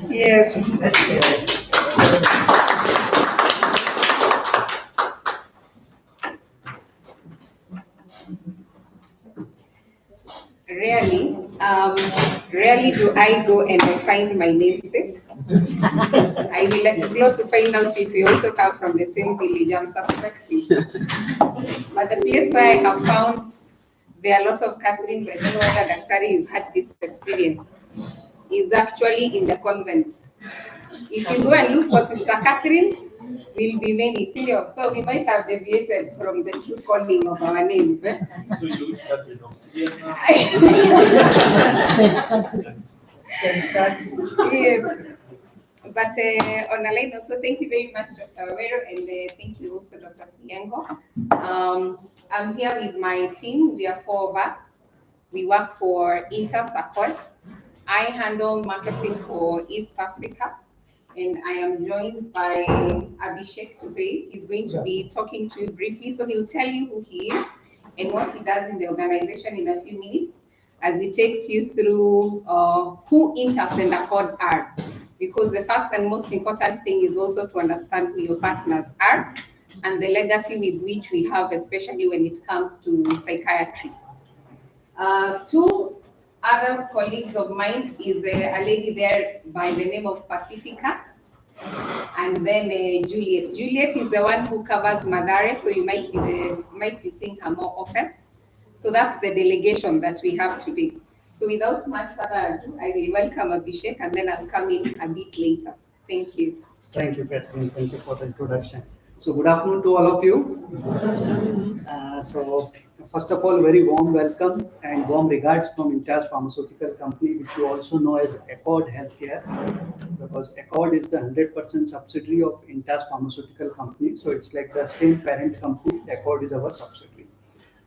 Yes. Let's hear it. Rarely do I go and I find my namesake. I will explore to find out if you also come from the same village. I'm suspecting. But the place where I have found there are lots of Catherines, I don't know whether Daktari you've had this experience, is actually in the convent. If you go and look for Sister Catherine's, will be many. So we might have deviated from the true calling of our names. So you would have been of Syengo. Yes. But on a line note, so thank you very much, Dr. Awero, and thank you also, Dr. Syengo. I'm here with my team. We are 4 of us. We work for InterSupport. I handle marketing for East Africa, and I am joined by Abhishek today. He's going to be talking to you briefly, so he'll tell you who he is and what he does in the organization in a few minutes as he takes you through who Inters and Accord are. Because the first and most important thing is also to understand who your partners are and the legacy with which we have, especially when it comes to psychiatry. 2 other colleagues of mine is a lady there by the name of Pacifica, and then Juliet. Juliet is the one who covers Madare, so you might be seeing her more often. So that's the delegation that we have today. So without much further ado, I will welcome Abhishek and then I'll come in a bit later. Thank you. Thank you, Catherine. Thank you for the introduction. So good afternoon to all of you. So first of all, very warm welcome and warm regards from Inters Pharmaceutical Company, which you also know as Accord Healthcare, because Accord is the 100% subsidiary of Inters Pharmaceutical Company. So it's like the same parent company. Accord is our subsidiary.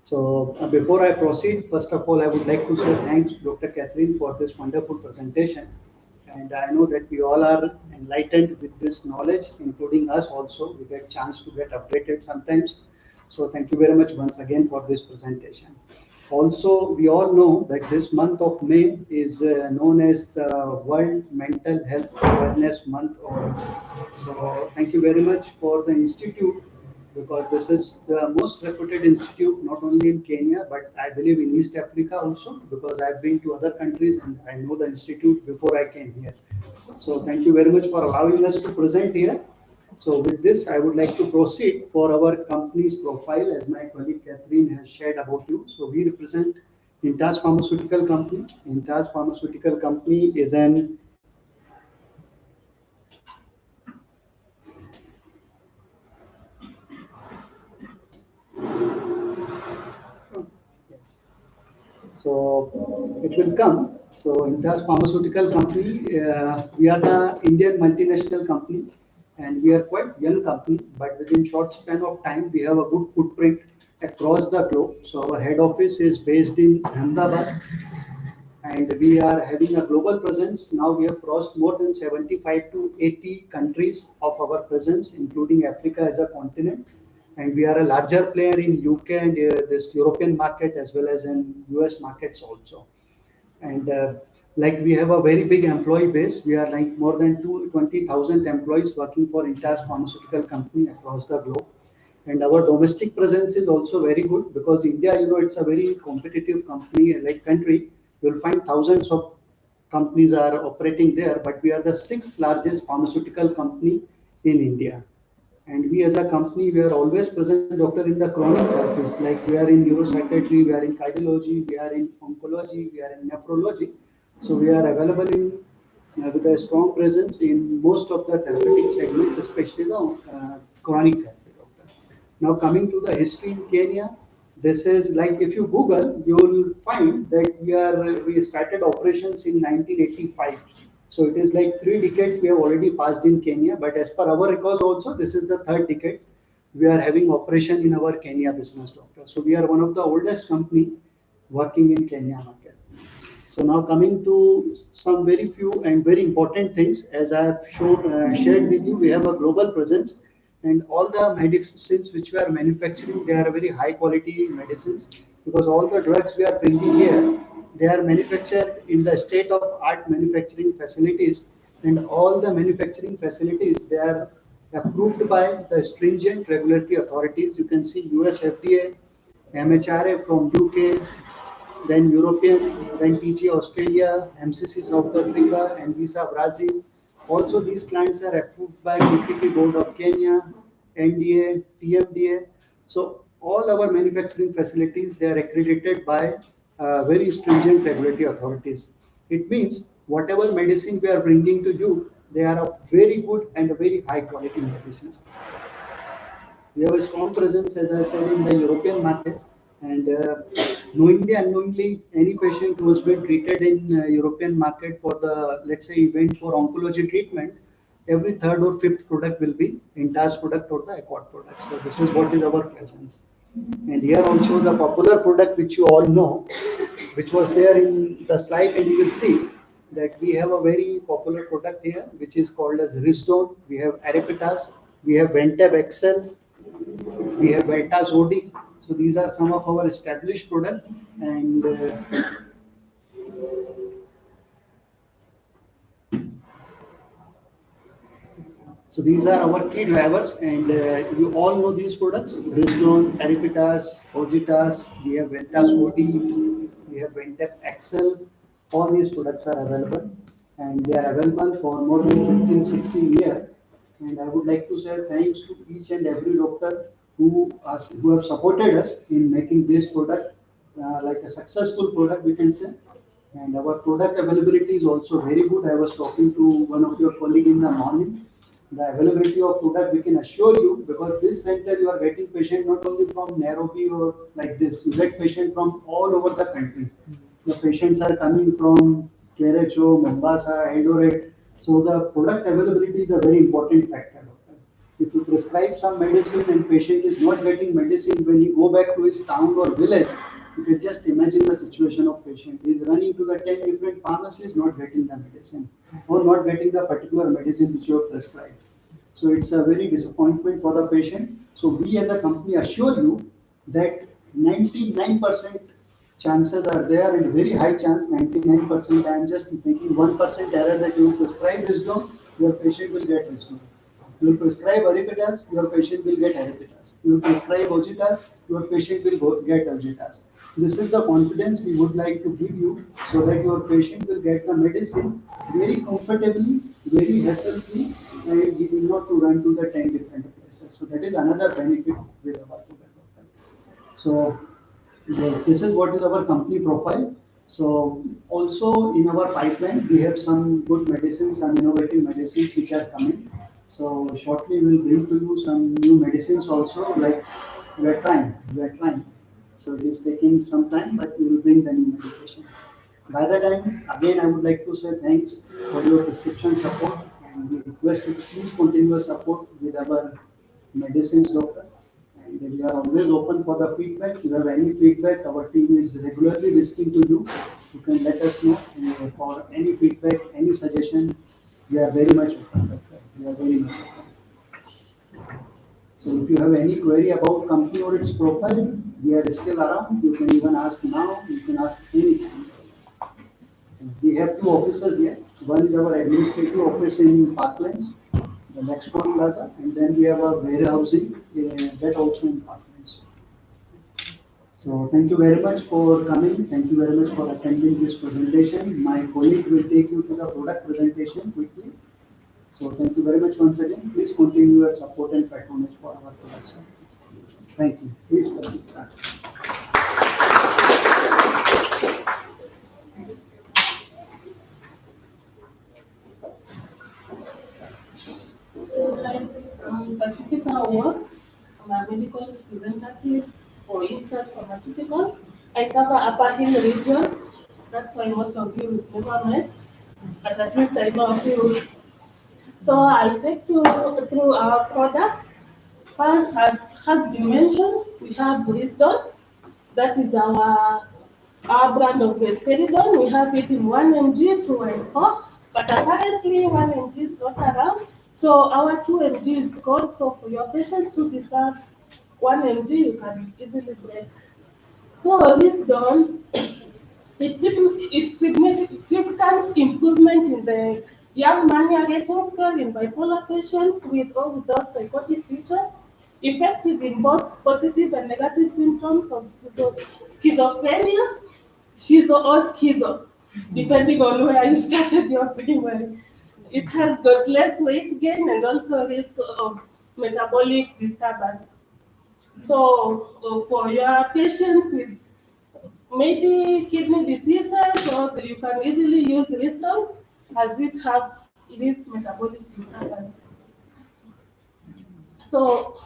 So before I proceed, first of all, I would like to say thanks to Dr. Catherine for this wonderful presentation. And I know that we all are enlightened with this knowledge, including us also. We get a chance to get updated sometimes. So thank you very much once again for this presentation. Also, we all know that this month of May is known as the World Mental Health Awareness Month. So thank you very much for the Institute, because this is the most reputed institute, not only in Kenya, but I believe in East Africa also, because I've been to other countries and I know the institute before I came here. So thank you very much for allowing us to present here. So with this, I would like to proceed for our company's profile, as my colleague Catherine has shared about you. So we represent Inters Pharmaceutical Company. Inters Pharmaceutical Company is an So it will come. So Inters Pharmaceutical Company, we are the Indian multinational company, and we are quite young company, but within short span of time, we have a good footprint across the globe. So our head office is based in Ahmedabad, and we are having a global presence. Now we have crossed more than 75 to 80 countries of our presence, including Africa as a continent. And we are a larger player in UK and this European market, as well as in US markets also. And like we have a very big employee base. We are like more than 20,000 employees working for Inters Pharmaceutical Company across the globe. And our domestic presence is also very good, because India, you know, it's a very competitive company, like country. You'll find thousands of companies are operating there, but we are the 6th largest pharmaceutical company in India. And we as a company, we are always present, doctor, in the chronic therapies. Like we are in neuropsychiatry, we are in cardiology, we are in oncology, we are in nephrology. So we are available in with a strong presence in most of the therapeutic segments, especially the chronic therapy, doctor. Now coming to the history in Kenya, this is like if you Google, you will find that we started operations in 1985. So it is like 3 decades we have already passed in Kenya. But as per our records also, this is the third decade we are having operation in our Kenya business, doctor. So we are one of the oldest company working in Kenya market. So now coming to some very few and very important things, as I have shared with you, we have a global presence, and all the medicines which we are manufacturing, they are very high quality medicines, because all the drugs we are bringing here, they are manufactured in the state of art manufacturing facilities, and all the manufacturing facilities, they are approved by the stringent regulatory authorities. You can see US FDA, MHRA from UK, then European, then TG Australia, MCC South Africa, and Visa Brazil. Also, these plants are approved by PPP Board of Kenya, NDA, TMDA. So, all our manufacturing facilities, they are accredited by very stringent regulatory authorities. It means whatever medicine we are bringing to you, they are of very good and very high quality medicines. We have a strong presence, as I said, in the European market, and knowingly, unknowingly, any patient who has been treated in European market for the, let's say, event for oncology treatment, every third or fifth product will be Intas product or the Accord product. So this is what is our presence. And here also the popular product which you all know, which was there in the slide, and you will see that we have a very popular product here, which is called as Risdon. We have Arepitas, we have Ventab XL, we have Veltas OD. So these are some of our established products, and so these are our key drivers, and you all know these products: Risdon, Arepitas, Ozitas. We have Veltas OD, we have Ventep XL. All these products are available, and they are available for more than 15, 16 years. And I would like to say thanks to each and every doctor who have supported us in making this product like a successful product, we can say. And our product availability is also very good. I was talking to one of your colleagues in the morning. The availability of product, we can assure you, because this center you are getting patient not only from Nairobi or like this, you get patient from all over the country. The patients are coming from Keracho, Mombasa, Eldoret. So the product availability is a very important factor. If you prescribe some medicine and patient is not getting medicine, when he go back to his town or village, you can just imagine the situation of patient. He is running to the 10 different pharmacies, not getting the medicine, or not getting the particular medicine which you have prescribed. So it's a very disappointment for the patient. So we as a company assure you that 99% chances are there, and very high chance, 99%. I am just making 1% error that you will prescribe Risdon, your patient will get Risdon. You will prescribe Arepitas, your patient will get Arepitas. You will prescribe Ozitas, your patient will get Ozitas. This is the confidence we would like to give you, so that your patient will get the medicine very comfortably, very hassle-free, and he will not to run to the 10 different places. So that is another benefit with our product. So yes, this is what is our company profile. So also in our pipeline, we have some good medicines, some innovative medicines which are coming. So shortly we'll bring to you some new medicines also, like we are trying. So it is taking some time, but we will bring the new medication. By the time, again, I would like to say thanks for your prescription support, and we request you to please continue your support with our medicines, doctor. And we are always open for the feedback. If you have any feedback, our team is regularly listening to you. You can let us know, and for any feedback, any suggestion. We are very much open, doctor. We are very much open. So if you have any query about company or its profile, we are still around. You can even ask now. You can ask anytime. We have two offices here. One is our administrative office in Parklands, the next one plaza, and then we have a warehousing that also in Parklands. So thank you very much for coming. Thank you very much for attending this presentation. My colleague will take you to the product presentation quickly. So thank you very much once again. Please continue your support and patronage for our products. Thank you. Please proceed. Certificate our work. a medical representative for Intas Pharmaceuticals. I cover Upper Hill region. That's why most of you never met, but at least I know a few. So I'll take you through our products. First, as has been mentioned, we have Bristol. That is our brand of risperidone. We have it in 1 mg, 2 and 4, but apparently 1 mg is not around. So our 2 mg is called. So for your patients who deserve 1 mg, you can easily break. So risperidone, it's significant improvement in the young mania rating scale in bipolar patients with or without psychotic features, effective in both positive and negative symptoms of schizophrenia, schizo, depending on where you started your primary. It has got less weight gain and also risk of metabolic disturbance. So for your patients with maybe kidney diseases, or you can easily use Riston as it have least metabolic disturbance. So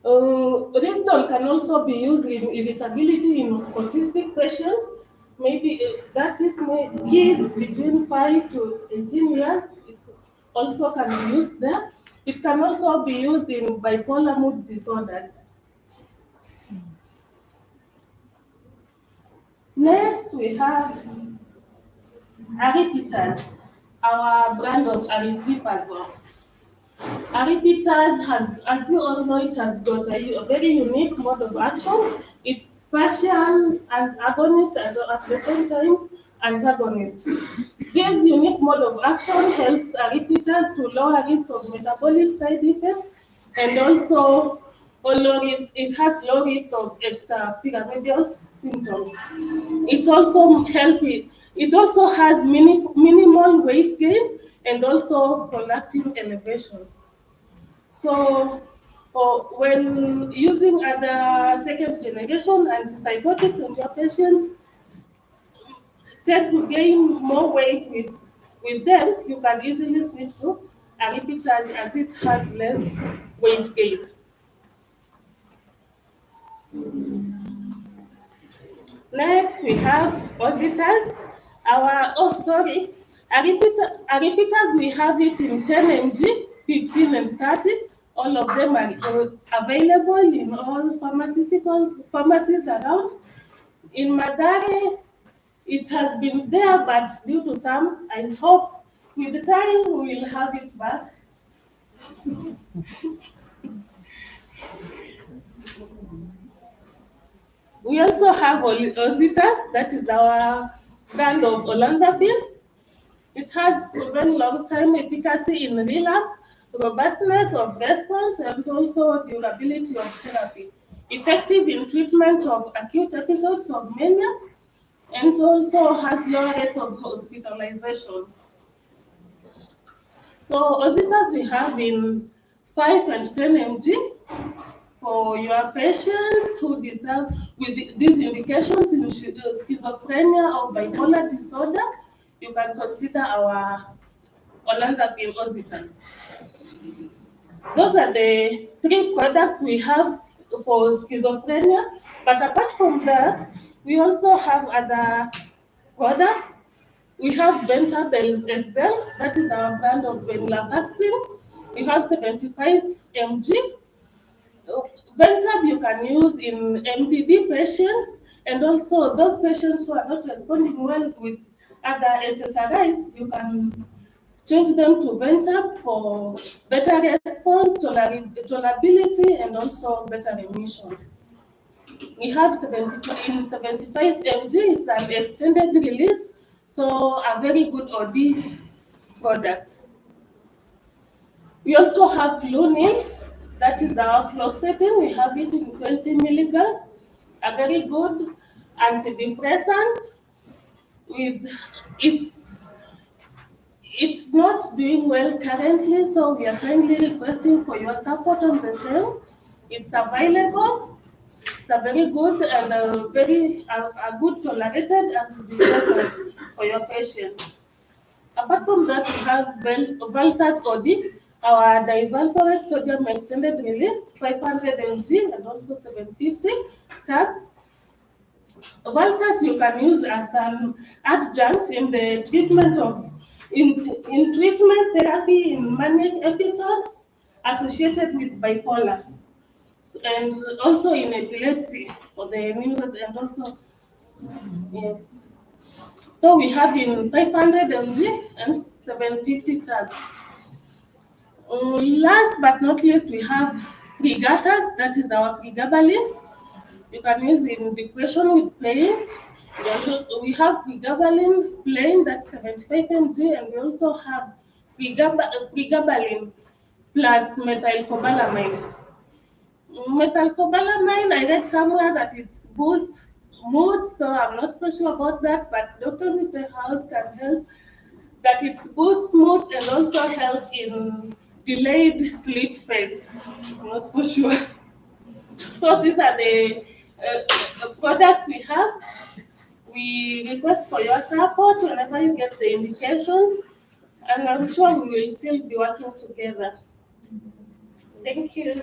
Riston can also be used in irritability in autistic patients. Maybe that is kids between 5 to 18 years. It also can be used there. It can also be used in bipolar mood disorders. Next, we have Aripiprazole, our brand of aripiprazole. Aripiprazole has, as you all know, it has got a very unique mode of action. It's partial and agonist and at the same time antagonist. This unique mode of action helps aripiprazole to lower risk of metabolic side effects and also it has low risk of extrapyramidal symptoms. It also it also has minimal weight gain and also prolactin elevations. So when using other second generation antipsychotics and your patients tend to gain more weight with them, you can easily switch to aripiprazole as it has less weight gain. Next, we have Ositas. Aripitas, we have it in 10 mg, 15 and 30. All of them are available in all pharmacies around. In Madare, it has been there, but due to some, I hope with time we will have it back. We also have Ositas, that is our brand of olanzapine. It has proven long-term efficacy in relapse, robustness of response, and also durability of therapy. Effective in treatment of acute episodes of mania, and also has low rates of hospitalization. So Ositas we have in 5 and 10 mg. For your patients who deserve with these indications in schizophrenia or bipolar disorder, you can consider our olanzapine Ositas. Those are the 3 products we have for schizophrenia. But apart from that, we also have other products. We have Ventabel Excel, that is our brand of vanilla vaccine. We have 75 mg. Ventab you can use in MDD patients and also those patients who are not responding well with other SSRIs, you can change them to Ventab for better response, tolerability, and also better remission. We have 75 mg, it's an extended release, so a very good OD product. We also have Flunin, that is our fluoxetine. We have it in 20 milligrams, a very good antidepressant. It's not doing well currently, so we are kindly requesting for your support on the same. It's available. It's a very good and a good tolerated antidepressant for your patients. Apart from that, we have Valtas OD. our divalproate sodium extended release, 500 mg, and also 750 tabs. Valters you can use as an adjunct in the treatment of in treatment therapy in manic episodes associated with bipolar, and also in epilepsy for the neurons, and also yes. So we have in 500 mg and 750 tabs. Last but not least, we have pregaters, that is our pregabalin. You can use in depression with pain. We have pregabalin plain, that's 75 mg, and we also have pregabalin plus methylcobalamin. Methylcobalamin, I read somewhere that it's boost mood, so I'm not so sure about that, but doctors in the house can help that it boosts mood and also help in delayed sleep phase. I'm not so sure. So these are the products we have. We request for your support whenever you get the indications, and I'm sure we will still be working together. Thank you.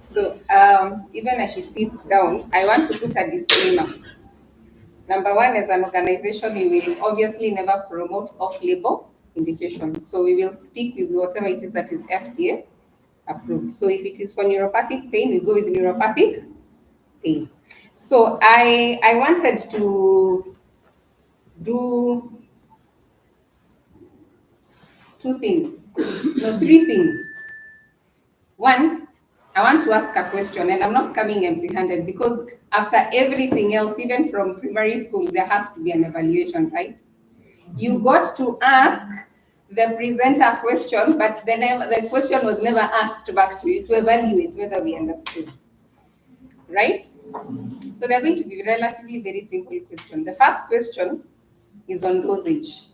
So even as she sits down, I want to put a disclaimer. Number one, as an organization, we will obviously never promote off-label indications. So we will stick with whatever it is that is FDA approved. So if it is for neuropathic pain, we go with neuropathic pain. So I wanted to do three things. One, I want to ask a question, and I'm not coming empty-handed, because after everything else, even from primary school, there has to be an evaluation, right? You got to ask the presenter a question, but the question was never asked back to you to evaluate whether we understood, right? So they're going to be relatively very simple questions. The first question is on dosage.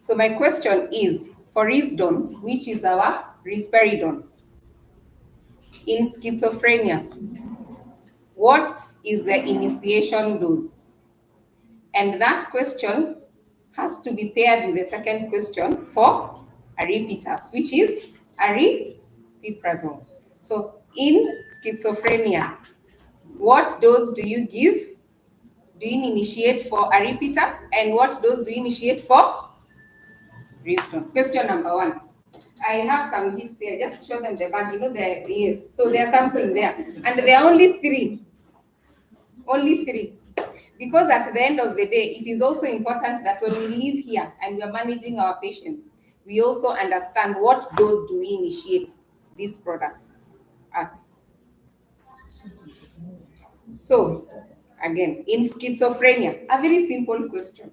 So my question is, for risdon, which is our risperidone, in schizophrenia, what is the initiation dose? And that question has to be paired with the second question for aripiprazole, which is aripiprazole. So in schizophrenia, what dose do you give? Do you initiate for aripiprazole? And what dose do you initiate for risdon? Question number one. I have some gifts here. Just show them the bag. You know, there is. So there's something there. And there are only three. Only three. Because at the end of the day, it is also important that when we live here and we are managing our patients, we also understand what dose do we initiate these products at. So, again, in schizophrenia, a very simple question.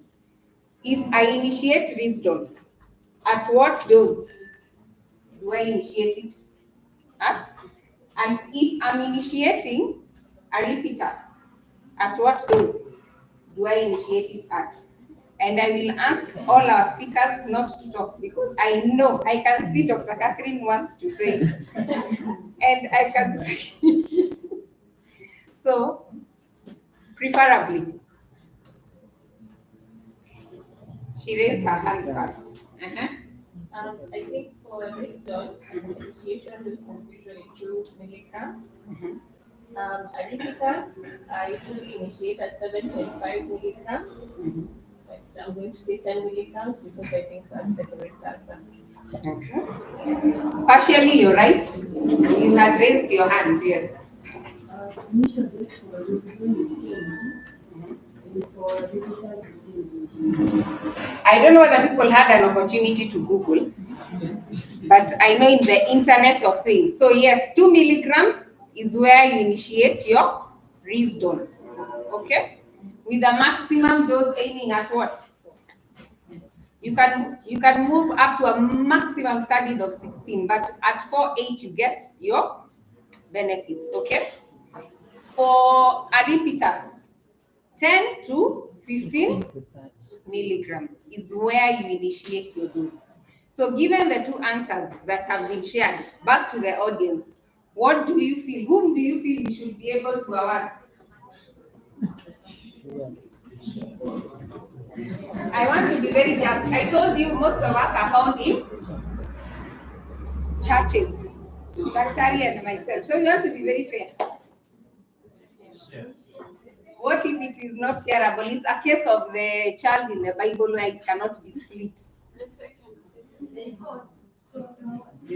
If I initiate risdon, at what dose do I initiate it at? And if I'm initiating aripiprazole, at what dose do I initiate it at? And I will ask all our speakers not to talk, because I know, I can see Dr. Catherine wants to say it. And I can see. So, preferably. She raised her hand first. I think for risdon, initiation dose is usually 2 milligrams. Aripiprazole, I usually initiate at 7.5 milligrams. But I'm going to say 10 milligrams because I think that's the correct answer. Okay. Partially, you're right. You had raised your hand, yes. Initial dose for risdon is 10 mg, and for aripiprazole is 10 mg. I don't know whether people had an opportunity to Google, but I know in the Internet of Things. So yes, 2 milligrams is where you initiate your risdon, okay? With a maximum dose aiming at what? You can move up to a maximum studied of 16, but at 4-8 you get your benefits, okay? For aripiprazole, 10 to 15 milligrams is where you initiate your dose. So given the two answers that have been shared, back to the audience, what do you feel? Whom do you feel we should be able to award? I want to be very just. I told you most of us are found in churches, Daktari and myself. So we have to be very fair. What if it is not shareable? It's a case of the child in the Bible where it cannot be split.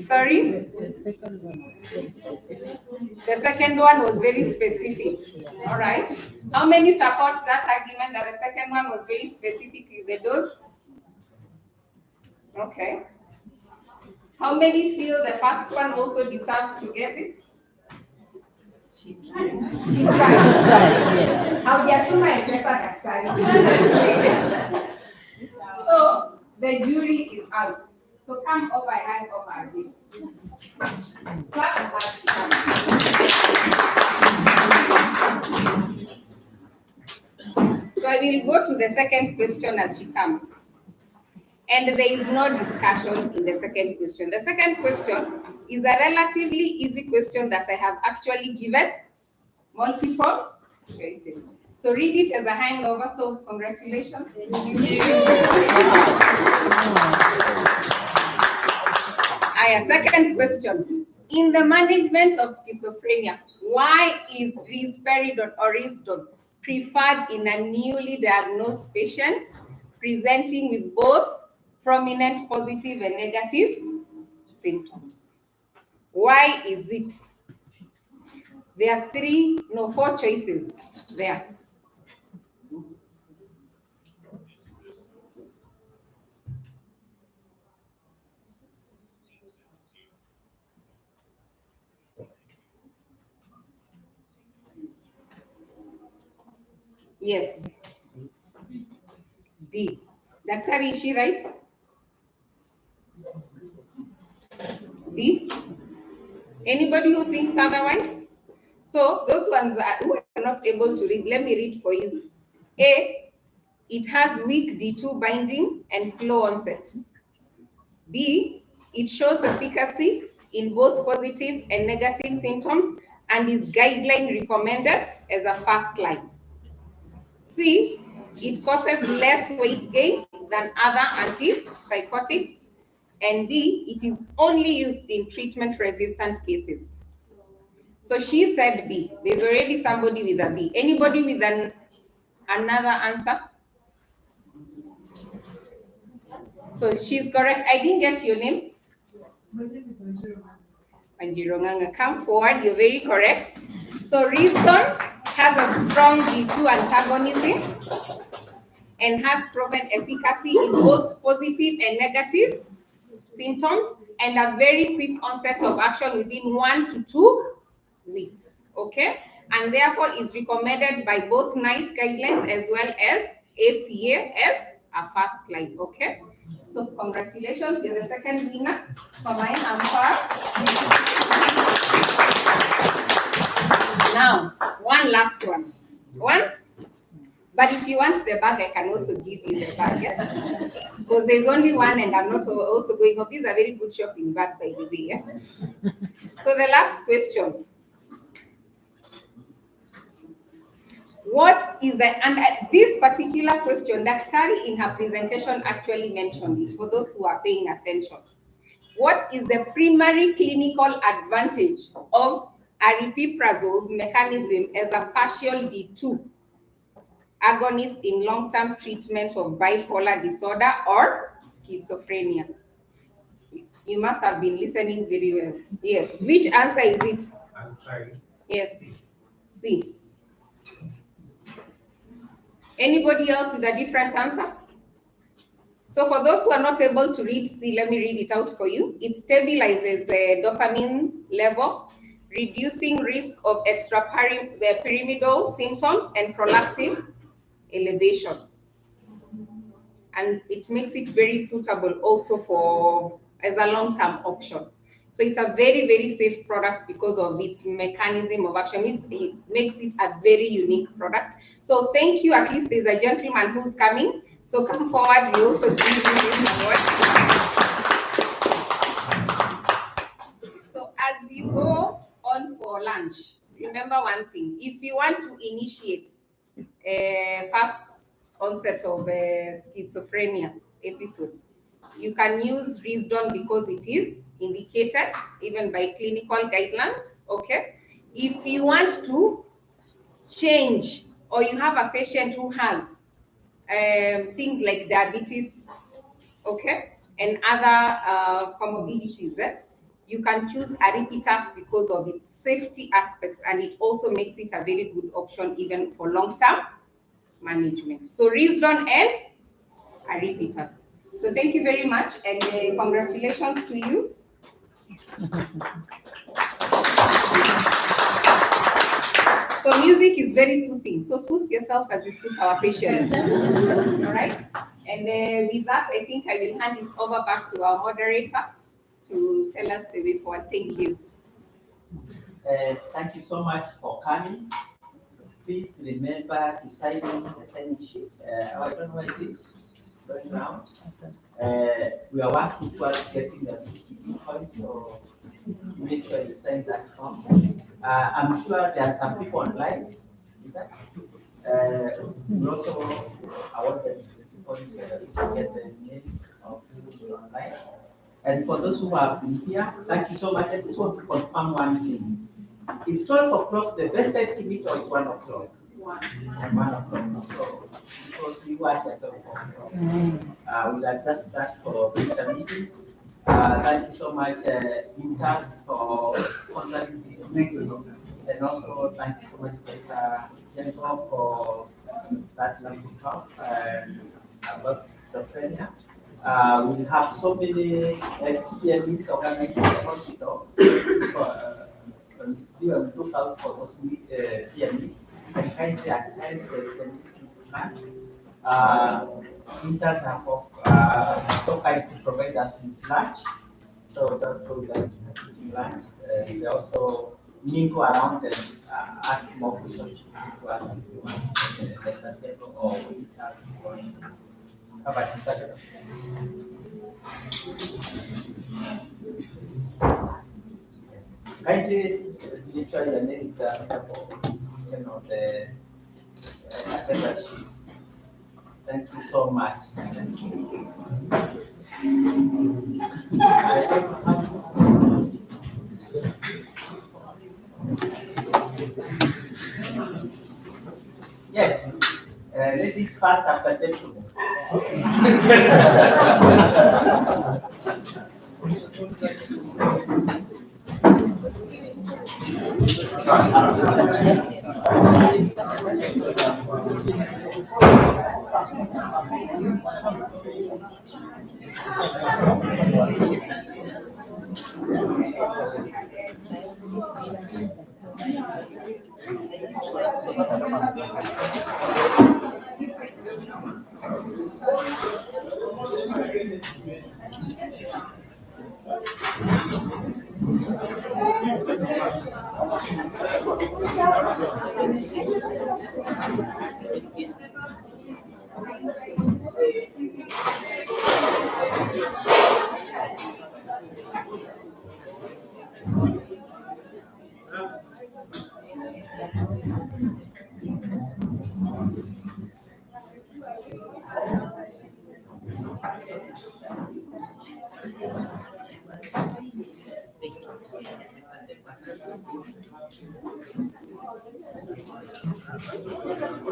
Sorry? The second one was very specific. The second one was very specific. All right. How many support that argument that the second one was very specific with the dose? Okay. How many feel the first one also deserves to get it? She tried. Yes. So the jury is out. So come over and over this. Clap and ask. So I will go to the second question as she comes. And there is no discussion in the second question. The second question is a relatively easy question that I have actually given multiple choices. So read it as a hangover, so congratulations. Second question. In the management of schizophrenia, why is risperidone or risdone preferred in a newly diagnosed patient presenting with both prominent positive and negative symptoms? Why is it? There are four choices there. Yes. B. Daktari, is she right? B. Anybody who thinks otherwise? So those ones who are not able to read, let me read for you. A. It has weak D2 binding and slow onset. B. It shows efficacy in both positive and negative symptoms and is guideline recommended as a first line. C. It causes less weight gain than other antipsychotics. And D. It is only used in treatment-resistant cases. So she said B. There's already somebody with a B. Anybody with another answer? So she's correct. I didn't get your name. My name is Wanjironganga, come forward. You're very correct. So risdone has a strong D2 antagonism and has proven efficacy in both positive and negative symptoms and a very quick onset of action within 1 to 2 weeks. Okay? And therefore is recommended by both NICE guidelines as well as APA as a first line. Okay? So congratulations, you're the second winner for my hamper. Now, one last one. But if you want the bag, I can also give you the bag. Yeah? Because there's only one and I'm not also going up. These are very good shopping bag, by the way. Yeah? So the last question. What is this particular question, Daktari in her presentation actually mentioned it, for those who are paying attention. What is the primary clinical advantage of aripiprazole's mechanism as a partial D2 agonist in long-term treatment of bipolar disorder or schizophrenia? You must have been listening very well. Yes. Which answer is it? I'm sorry. Yes. C. Anybody else with a different answer? So for those who are not able to read C, let me read it out for you. It stabilizes the dopamine level, reducing risk of extrapyramidal symptoms and prolactin elevation. And it makes it very suitable also as a long-term option. So it's a very, very safe product because of its mechanism of action. It makes it a very unique product. So thank you. At least there's a gentleman who's coming. So come forward. We also give you this award. So as you go on for lunch, remember one thing. If you want to initiate fast onset of schizophrenia episodes. You can use Risdon because it is indicated even by clinical guidelines. Okay. If you want to change, or you have a patient who has things like diabetes, okay, and other comorbidities, you can choose Aripitas because of its safety aspect, and it also makes it a very good option even for long-term management. So Risdon and Aripitas. So thank you very much, and congratulations to you. So music is very soothing. So soothe yourself as you soothe our patients. All right. And with that, I think I will hand it over back to our moderator to tell us the way forward. Thank you. Thank you so much for coming. Please remember to sign in the sign sheet. I don't know where it is going around. We are working towards getting the CPD points, so make sure you sign that form. I'm sure there are some people online. Is that? We also award them CPD points to get the names of people online. And for those who have been here, thank you so much. I just want to confirm one thing. Is 12 o'clock the best time to meet, or it's 1 o'clock? 1 o'clock. So, because we work at 12 o'clock, we'll adjust that for future meetings. Thank you so much, Intas, for sponsoring this meeting. And also, thank you so much, Syengo, for that lovely talk about schizophrenia. We have so many CMEs organized in the hospital. We will look out for those CMEs and kindly attend the CMEs plan. Inters have so kind to provide us with lunch, so don't go without eating lunch. They also mingle around and ask more questions to ask if you want the sample or Inters or have a discussion. Kindly literally the names are on the agenda sheet. Thank you so much. Thank you. Yes, ladies first after gentlemen.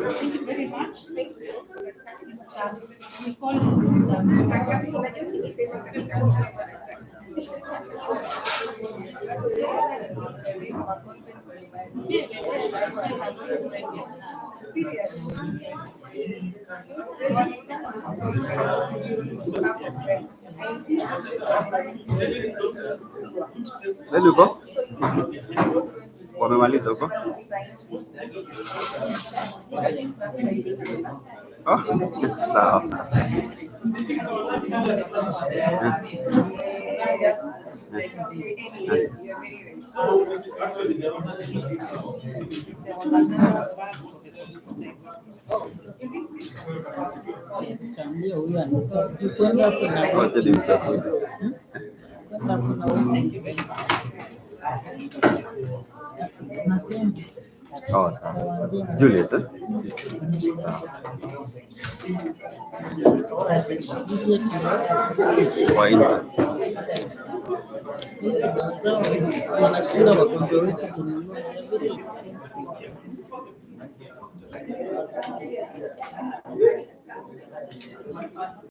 Thank you very much. Sister, we call you Then you go. Wamemaliza huko? Oh, sawa. Wote ni mtafuta. Sawa sawa. Juliet, eh? Sawa. Kwa interest. Wanashinda wagonjwa wetu kununua, very expensive.